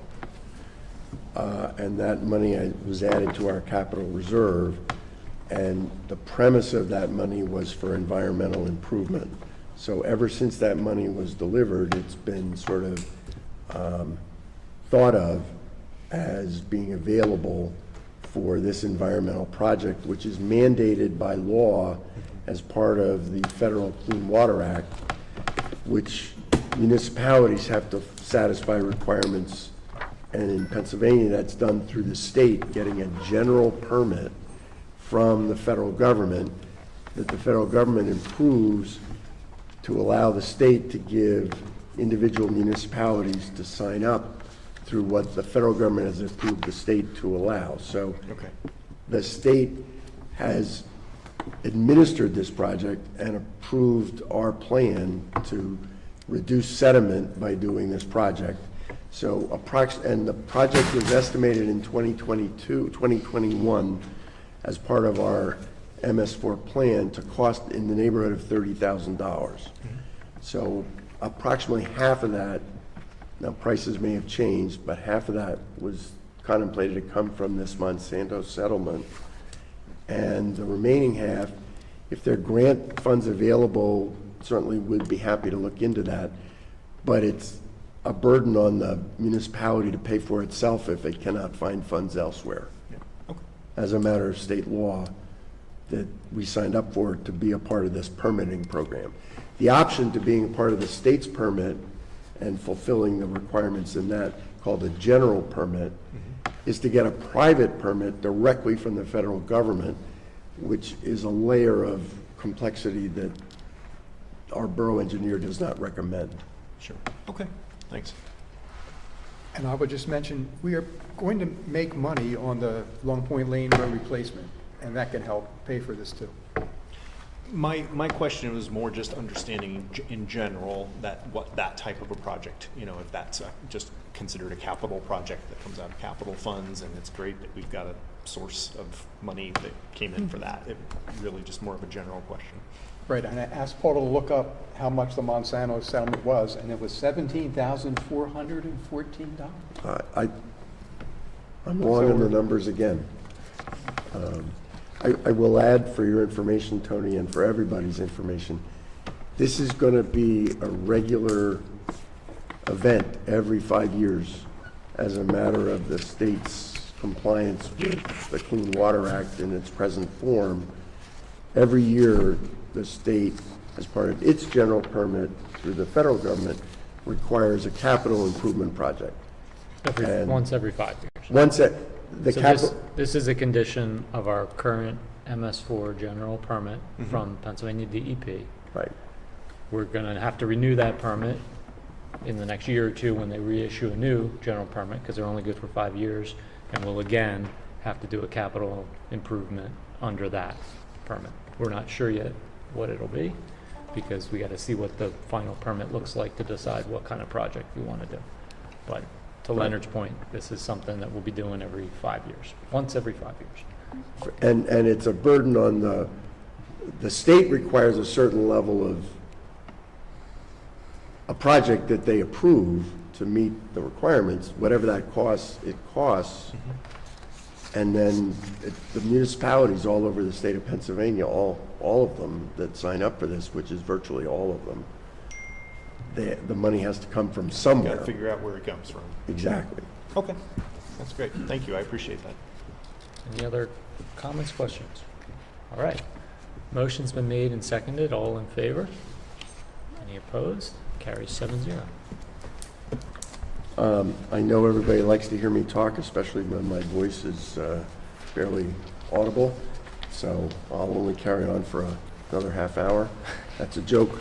And that money was added to our capital reserve, and the premise of that money was for environmental improvement. So ever since that money was delivered, it's been sort of thought of as being available for this environmental project, which is mandated by law as part of the Federal Clean Water Act, which municipalities have to satisfy requirements. And in Pennsylvania, that's done through the state getting a general permit from the federal government that the federal government improves to allow the state to give individual municipalities to sign up through what the federal government has approved the state to allow. So the state has administered this project and approved our plan to reduce sediment by doing this project. So and the project was estimated in 2021 as part of our MS4 plan to cost in the neighborhood of $30,000. So approximately half of that, now prices may have changed, but half of that was contemplated to come from this Monsanto settlement. And the remaining half, if there are grant funds available, certainly would be happy to look into that. But it's a burden on the municipality to pay for itself if it cannot find funds elsewhere. As a matter of state law that we signed up for to be a part of this permitting program. The option to being a part of the state's permit and fulfilling the requirements in that, called a general permit, is to get a private permit directly from the federal government, which is a layer of complexity that our borough engineer does not recommend.
Sure. Okay, thanks.
And I would just mention, we are going to make money on the Long Point Lane road replacement, and that can help pay for this too.
My question was more just understanding in general what that type of a project, if that's just considered a capital project that comes out of capital funds, and it's great that we've got a source of money that came in for that. It really just more of a general question.
Right, and I asked Paul to look up how much the Monsanto settlement was, and it was $17,414.
I'm wrong on the numbers again. I will add for your information, Tony, and for everybody's information, this is going to be a regular event every 5 years as a matter of the state's compliance with the Clean Water Act in its present form. Every year, the state, as part of its general permit through the federal government, requires a capital improvement project.
Once every 5 years. This is a condition of our current MS4 general permit from Pennsylvania DEP.
Right.
We're going to have to renew that permit in the next year or two when they reissue a new general permit, because they're only good for 5 years, and we'll again have to do a capital improvement under that permit. We're not sure yet what it'll be, because we got to see what the final permit looks like to decide what kind of project we want to do. But to Leonard's point, this is something that we'll be doing every 5 years, once every 5 years.
And it's a burden on the state requires a certain level of a project that they approve to meet the requirements, whatever that costs, it costs. And then the municipalities all over the state of Pennsylvania, all of them that sign up for this, which is virtually all of them, the money has to come from somewhere.
Got to figure out where it comes from.
Exactly.
Okay, that's great. Thank you. I appreciate that.
Any other comments, questions? All right. Motion's been made and seconded. All in favor? Any opposed? Carries 7-0.
I know everybody likes to hear me talk, especially when my voice is fairly audible, so I'll only carry on for another half hour. That's a joke.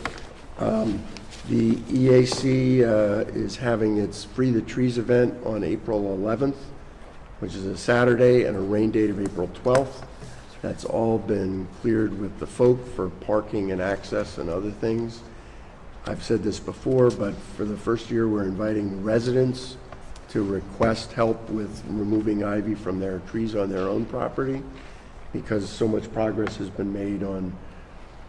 The EAC is having its Free the Trees event on April 11th, which is a Saturday, and a rain date of April 12th. That's all been cleared with the folk for parking and access and other things. I've said this before, but for the first year, we're inviting residents to request help with removing ivy from their trees on their own property, because so much progress has been made on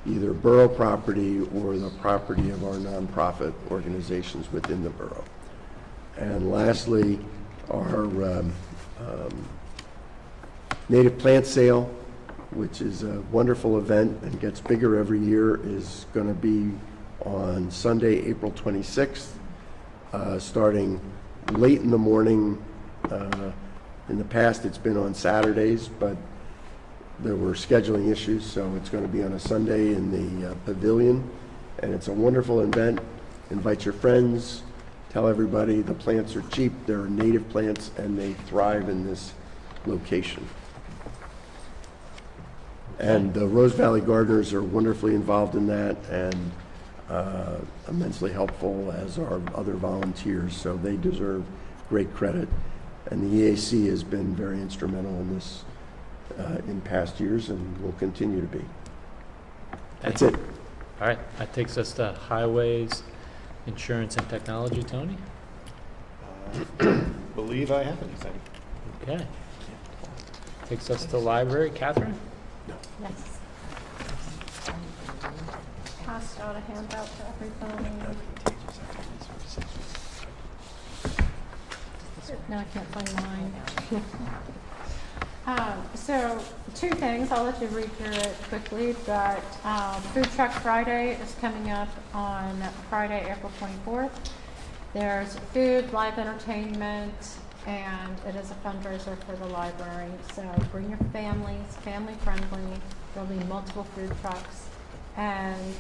either borough property or the property of our nonprofit organizations within the borough. And lastly, our native plant sale, which is a wonderful event and gets bigger every year, is going to be on Sunday, April 26th, starting late in the morning In the past, it's been on Saturdays, but there were scheduling issues, so it's going to be on a Sunday in the pavilion. And it's a wonderful event. Invite your friends, tell everybody the plants are cheap, they're native plants, and they thrive in this location. And the Rose Valley Gardeners are wonderfully involved in that and immensely helpful, as are other volunteers, so they deserve great credit. And the EAC has been very instrumental in this in past years and will continue to be. That's it.
All right, that takes us to highways, insurance, and technology. Tony?
Believe I have anything.
Okay. Takes us to library. Catherine?
Yes. Passed out a handout to everybody. Now I can't find mine. So, two things, I'll let you read through it quickly, but Food Truck Friday is coming up on Friday, April 24th. There's food, live entertainment, and it is a fundraiser for the library. So bring your families, family friendly. There'll be multiple food trucks. And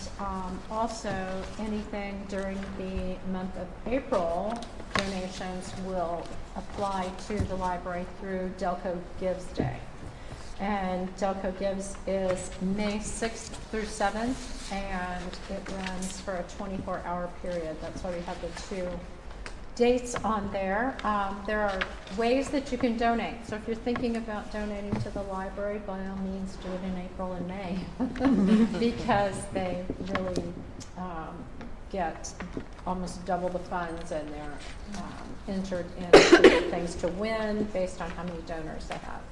also anything during the month of April, donations will apply to the library through Delco Gives Day. And Delco Gives is May 6th through 7th, and it runs for a 24-hour period. That's why we have the two dates on there. There are ways that you can donate. So if you're thinking about donating to the library, by all means do it in April and May because they really get almost double the funds, and they're entered into things to win based on how many donors they have.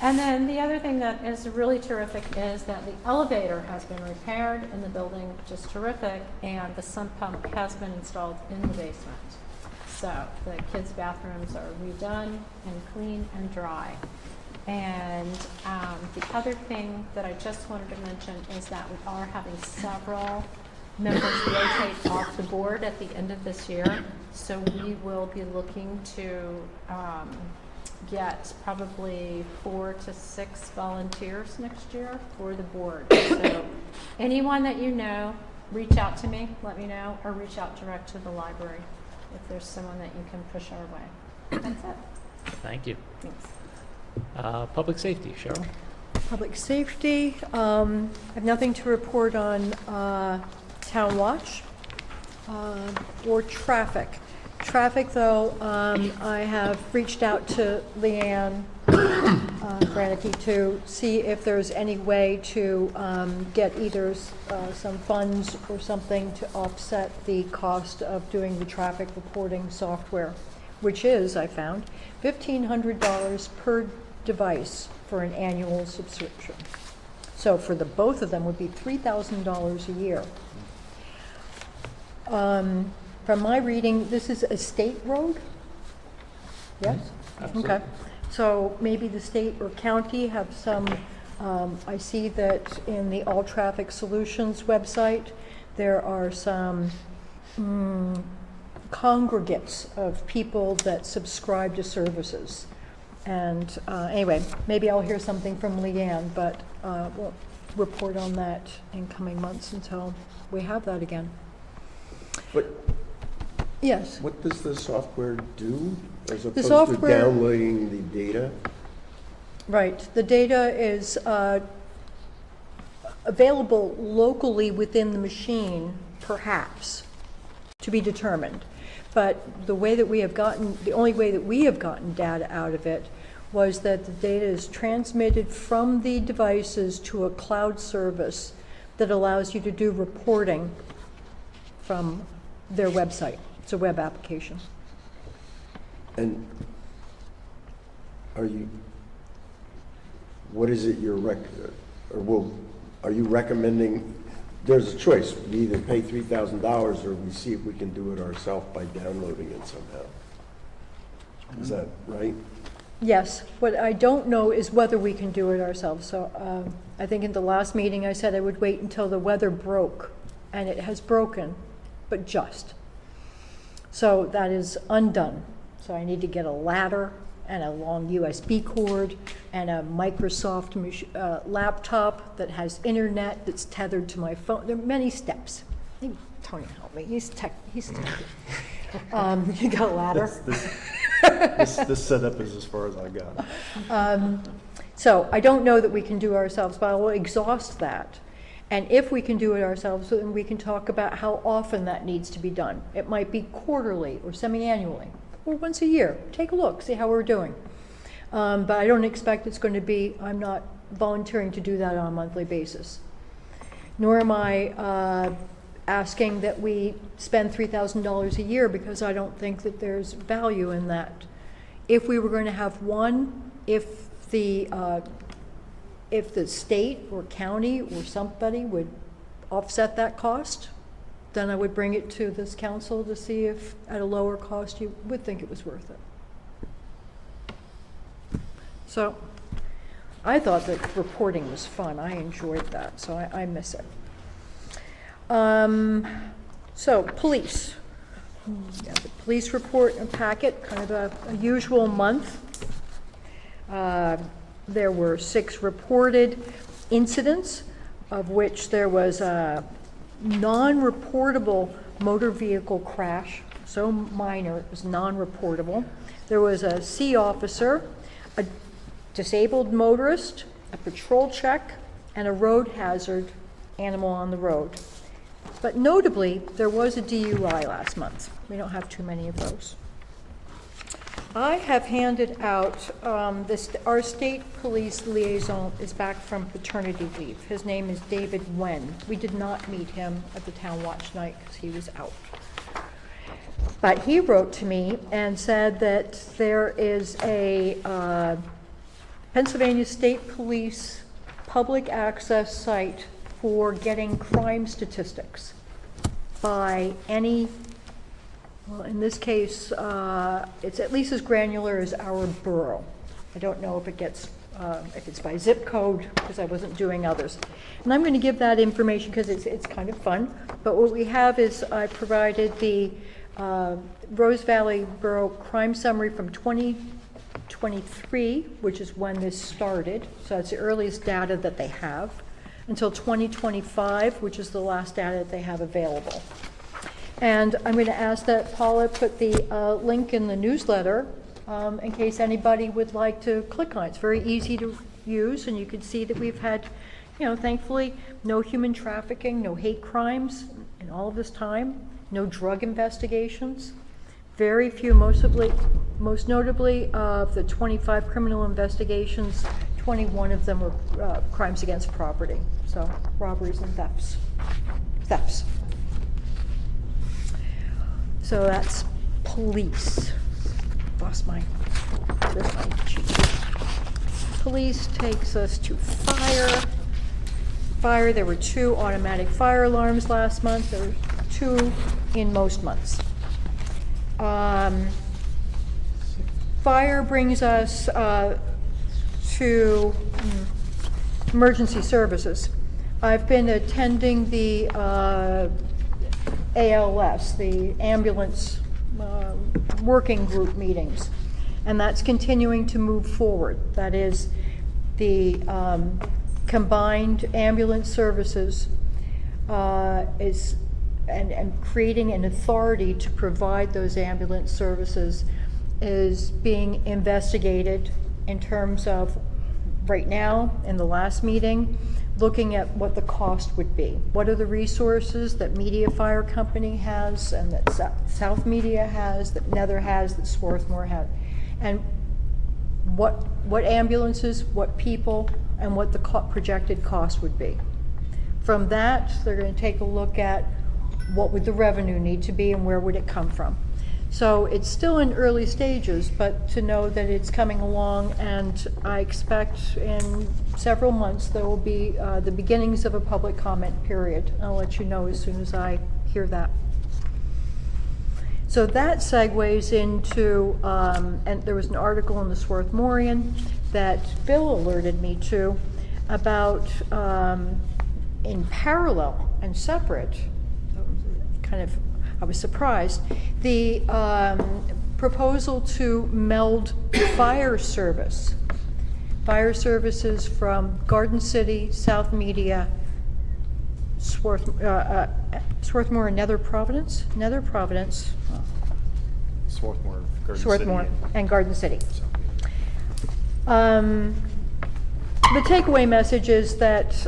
And then the other thing that is really terrific is that the elevator has been repaired in the building, which is terrific, and the sump pump has been installed in the basement. So the kids' bathrooms are redone and clean and dry. And the other thing that I just wanted to mention is that we are having several members rotate off the board at the end of this year. So we will be looking to get probably 4 to 6 volunteers next year for the board. So anyone that you know, reach out to me, let me know, or reach out direct to the library if there's someone that you can push our way. That's it.
Thank you.
Thanks.
Public safety. Cheryl?
Public safety, I have nothing to report on Town Watch or traffic. Traffic, though, I have reached out to Leanne Granicki to see if there's any way to get either some funds or something to offset the cost of doing the traffic reporting software, which is, I found, $1,500 per device for an annual subscription. So for the both of them would be $3,000 a year. From my reading, this is a state road? Yes?
Absolutely.
Okay. So maybe the state or county have some, I see that in the All Traffic Solutions website, there are some congregates of people that subscribe to services. And anyway, maybe I'll hear something from Leanne, but we'll report on that in coming months until we have that again.
But
Yes.
what does the software do as opposed to
software-
downloading the data?
Right. The data is available locally within the machine, perhaps, to be determined. But the way that we have gotten, the only way that we have gotten data out of it was that the data is transmitted from the devices to a cloud service that allows you to do reporting from their website. It's a web application.
And what is it are you recommending? There's a choice. We either pay $3,000 or we see if we can do it ourselves by downloading it somehow. Is that right?
Yes. What I don't know is whether we can do it ourselves. So I think in the last meeting I said I would wait until the weather broke, and it has broken, but just. So that is undone. So I need to get a ladder and a long USB cord and a Microsoft laptop that has internet that's tethered to my phone. There are many steps. Maybe Tony help me. He's tech. You got a ladder?
This setup is as far as I got.
So I don't know that we can do ourselves, but I will exhaust that. And if we can do it ourselves, then we can talk about how often that needs to be done. It might be quarterly or semi-annually, or once a year. Take a look, see how we're doing. But I don't expect it's going to be, I'm not volunteering to do that on a monthly basis. Nor am I asking that we spend $3,000 a year, because I don't think that there's value in that. If we were going to have one, if the state or county or somebody would offset that cost, then I would bring it to this council to see if at a lower cost you would think it was worth it. So I thought that reporting was fun. I enjoyed that, so I miss it. So police. Yeah, the police report and packet, kind of a usual month. There were 6 reported incidents, of which there was a non-reportable motor vehicle crash, so minor, it was non-reportable. There was a C officer, a disabled motorist, a patrol check, and a road hazard animal on the road. But notably, there was a DUI last month. We don't have too many of those. I have handed out, our state police liaison is back from paternity leave. His name is David Wen. We did not meet him at the town watch night because he was out. But he wrote to me and said that there is a Pennsylvania State Police public access site for getting crime statistics by any, well, in this case, it's at least as granular as our borough. I don't know if it gets, if it's by zip code, because I wasn't doing others. And I'm going to give that information because it's kind of fun. But what we have is I provided the Rose Valley Borough Crime Summary from 2023, which is when this started. So that's the earliest data that they have, until 2025, which is the last data that they have available. And I'm going to ask that Paula put the link in the newsletter in case anybody would like to click on it. It's very easy to use, and you can see that we've had, thankfully, no human trafficking, no hate crimes in all of this time, no drug investigations, very few, most notably of the 25 criminal investigations, 21 of them were crimes against property, so robberies and thefts. So that's police. Where's my cheat sheet? Police takes us to fire. Fire, there were 2 automatic fire alarms last month. There were 2 in most months. Fire brings us to emergency services. I've been attending the ALS, the ambulance working group meetings, and that's continuing to move forward. That is the combined ambulance services and creating an authority to provide those ambulance services is being investigated in terms of, right now, in the last meeting, looking at what the cost would be. What are the resources that Media Fire Company has, and that South Media has, that Nether has, that Swarthmore has, and what ambulances, what people, and what the projected cost would be. From that, they're going to take a look at what would the revenue need to be and where would it come from. So it's still in early stages, but to know that it's coming along, and I expect in several months there will be the beginnings of a public comment period. I'll let you know as soon as I hear that. So that segues into, and there was an article in the Swarthmorian that Bill alerted me to about, in parallel and separate, kind of, I was surprised, the proposal to meld fire services from Garden City, South Media, Swarthmore, and Nether Providence,
Swarthmore, Garden
Swarthmore,
City.
and Garden City. The takeaway message is that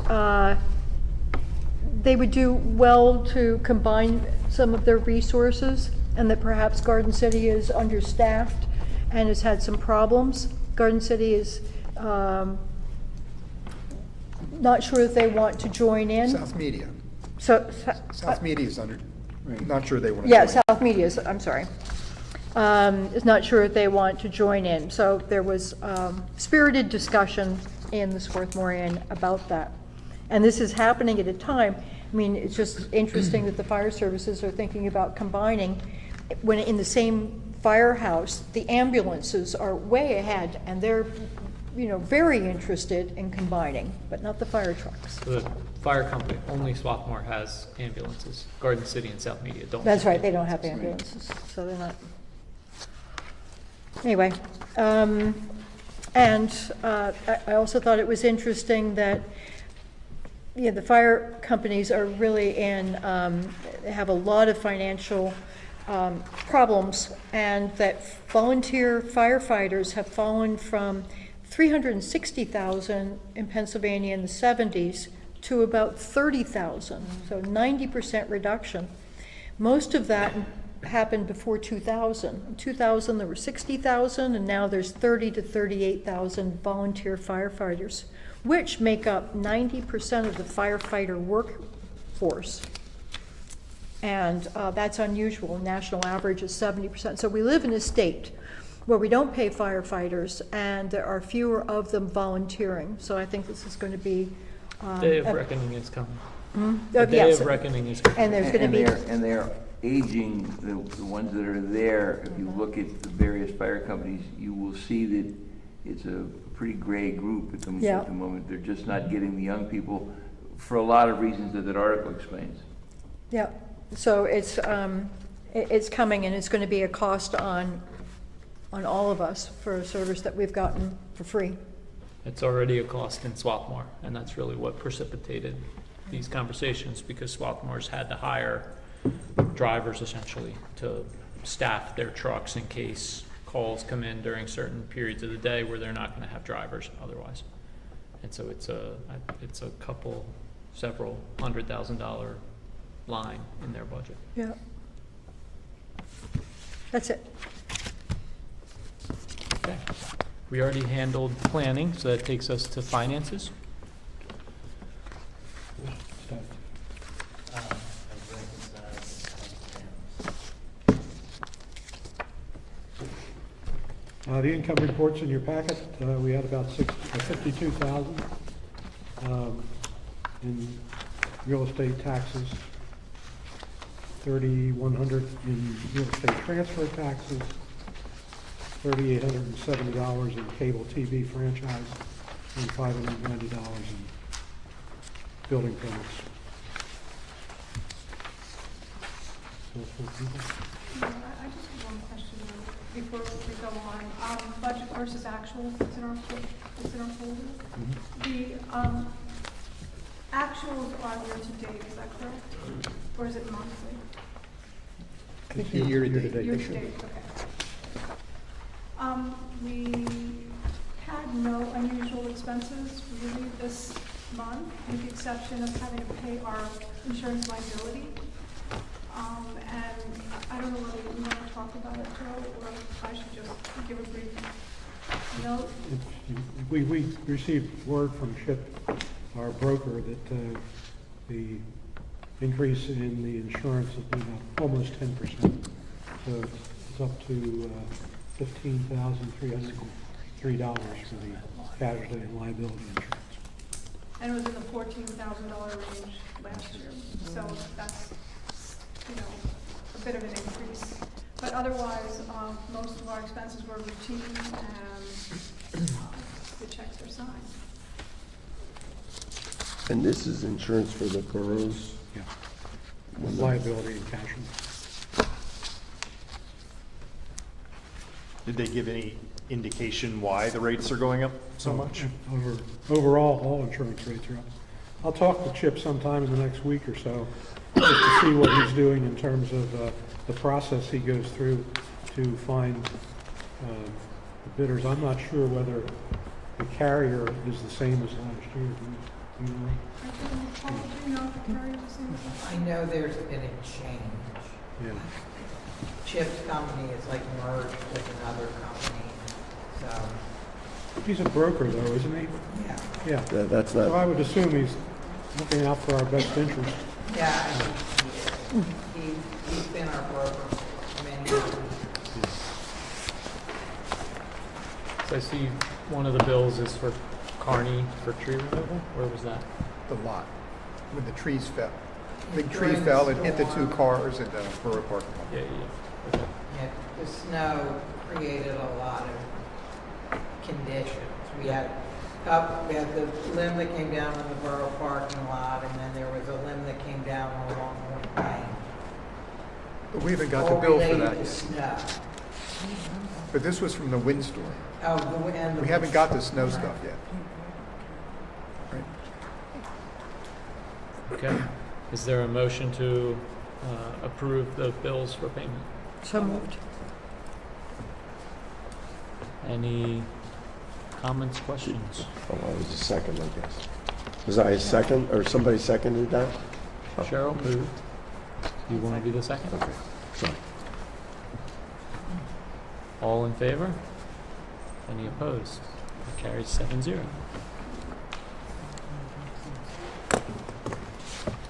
they would do well to combine some of their resources, and that perhaps Garden City is understaffed and has had some problems. Garden City is not sure that they want to join in.
South Media. South Media is not sure they want to.
Yeah, South Media is, I'm sorry, is not sure if they want to join in. So there was spirited discussion in the Swarthmore about that. And this is happening at a time, I mean, it's just interesting that the fire services are thinking about combining, when in the same firehouse, the ambulances are way ahead, and they're, very interested in combining, but not the fire trucks.
The fire company, only Swarthmore has ambulances. Garden City and South Media don't.
That's right, they don't have ambulances, so they're not. Anyway, and I also thought it was interesting that, the fire companies are really have a lot of financial problems, and that volunteer firefighters have fallen from 360,000 in Pennsylvania in the 70s to about 30,000, so 90% reduction. Most of that happened before 2000. In 2000 there were 60,000, and now there's 30 to 38,000 volunteer firefighters, which make up 90% of the firefighter workforce. And that's unusual. National average is 70%. So we live in a state where we don't pay firefighters, and there are fewer of them volunteering. So I think this is going to be
Day of reckoning is coming.
The
day of reckoning is coming.
And there's going to be.
And they're aging, the ones that are there. If you look at the various fire companies, you will see that it's a pretty gray group at the moment. They're just not getting the young people for a lot of reasons that article explains.
Yeah, so it's coming, and it's going to be a cost on all of us for a service that we've gotten for free.
It's already a cost in Swarthmore, and that's really what precipitated these conversations, because Swarthmore's had to hire drivers essentially to staff their trucks in case calls come in during certain periods of the day where they're not going to have drivers otherwise. And so it's a several $100,000 line in their budget.
Yeah. That's it.
Okay. We already handled planning, so that takes us to finances.
The income report's in your packet. We had about 52,000 in real estate taxes, 3,100 in real estate transfer taxes, $3,870 in cable TV franchise, and $590 in building permits.
I just have one question before we go on. Budget versus actual, it's in our folder. The actuals are year to date, is that correct? Or is it monthly?
I think the year to date.
Year to date, okay. We had no unusual expenses really this month, with the exception of having to pay our insurance liability. And I don't know whether you want to talk about it, Joe, or I should just give a brief note.
We received word from Chip, our broker, that the increase in the insurance has been up almost 10%. So it's up to $15,303 for the casualty and liability insurance.
And it was in the $14,000 range last year, so that's, a bit of an increase. But otherwise, most of our expenses were routine, and the checks are signed.
And this is insurance for the boroughs?
Yeah. Liability and casualty.
Did they give any indication why the rates are going up so much?
Overall, all insurance rates are up. I'll talk to Chip sometime in the next week or so, just to see what he's doing in terms of the process he goes through to find the bidders. I'm not sure whether the carrier is the same as last year. Do you know?
I know there's been a change.
Yeah.
Chip's company is like merged with another company, so,
He's a broker though, isn't he?
yeah.
Yeah.
That's
So I
not,
would assume he's looking out for our best interest.
Yeah, I think he is. He's been our broker for many years.
So I see one of the bills is for Carney for tree removal. Where was that?
The lot, when the trees fell. Big tree
During the
fell and hit the two
storm.
cars in the Borough parking lot.
Yeah, yeah. Okay.
Yeah, the snow created a lot of conditions. We had the limb that came down on the Borough parking lot, and then there was a limb that came down along Point Lane.
But we haven't got the
All
bill for
related
that
to
yet.
snow.
But this was from the windstorm.
Oh, and
We haven't got the snow stuff yet. Right.
Okay. Is there a motion to approve the bills for payment?
So moved.
Any comments, questions?
oh, I was a second, I guess. Was I a second, or somebody seconded that?
Cheryl moved. Do you want to be the second?
Okay, sorry.
All in favor? Any opposed? It carries 7-0.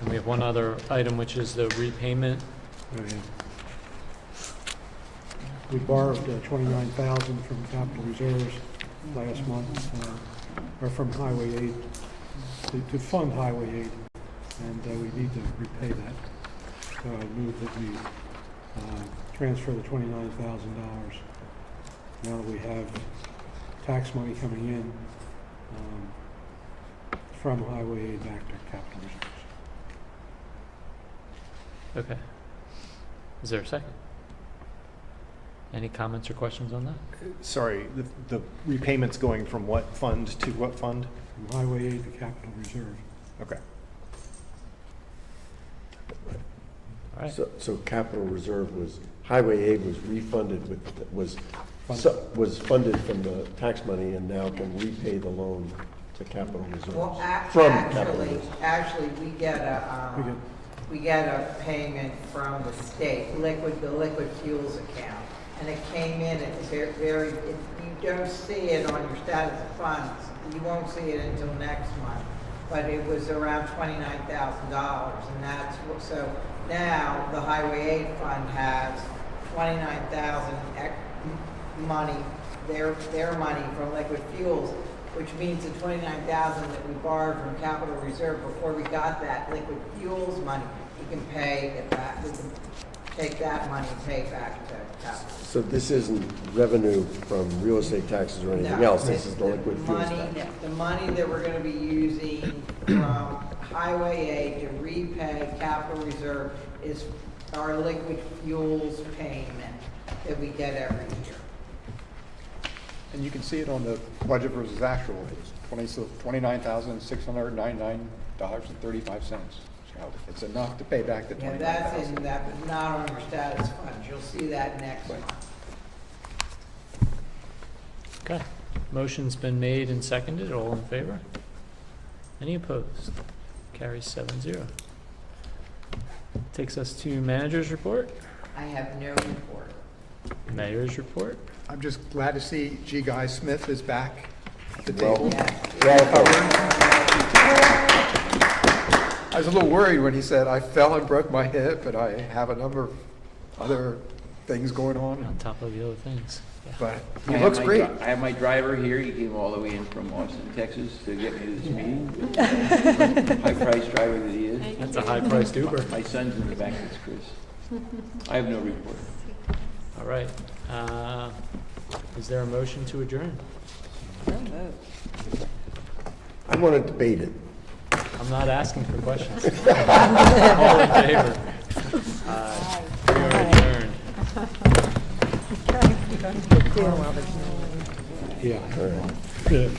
And we have one other item, which is the repayment.
Oh, yeah. We borrowed $29,000 from capital reserves last month, or from Highway 8, to fund Highway 8, and we need to repay that. So I move that we transfer the $29,000. Now that we have tax money coming in from Highway 8 back to capital reserves.
Okay. Is there a second? Any comments or questions on that?
Sorry, the repayments going from what fund to what fund?
From Highway 8 to capital reserve.
Okay.
All right.
So capital reserve was, Highway 8 was refunded was funded from the tax money and now can repay the loan to capital reserves.
Well,
From capital reserves.
actually, we get a payment from the state, the liquid fuels account. And it came in at you don't see it on your status of funds. You won't see it until next month. But it was around $29,000, and that's what, so now the Highway 8 fund has $29,000 money, their money from liquid fuels, which means the $29,000 that we borrowed from capital reserve before we got that liquid fuels money, we can pay it back. We can take that money and pay it back to capital.
So this isn't revenue from real estate taxes or anything
No,
else, this is the liquid fuels
money,
tax.
the money that we're gonna be using from Highway 8 to repay capital reserve is our liquid fuels payment that we get every year.
And you can see it on the budget versus actual. It's $29,699.35. So it's enough to pay back the
Yeah, that's in,
$29,000.
that was not on your status funds. You'll see that next month.
Okay. Motion's been made and seconded. All in favor? Any opposed? Carries 7-0. Takes us to manager's report,
I have no report.
mayor's report.
I'm just glad to see G. Guy Smith is back at the
Well-
table.
Yes.
I was a little worried when he said, I fell and broke my hip, and I have a number of other things going on,
On top of the other things. Yeah.
but
I
he
have
looks
my
great.
I have my driver here. He came all the way in from Austin, Texas to get me to this meeting. High-priced driver that he is.
That's a high-priced Uber.
My son's in the back, that's Chris. I have no report.
All right. Is there a motion to adjourn?
I want to debate it.
I'm not asking for questions. All in favor? We are adjourned.
Okay, good deal.
Yeah.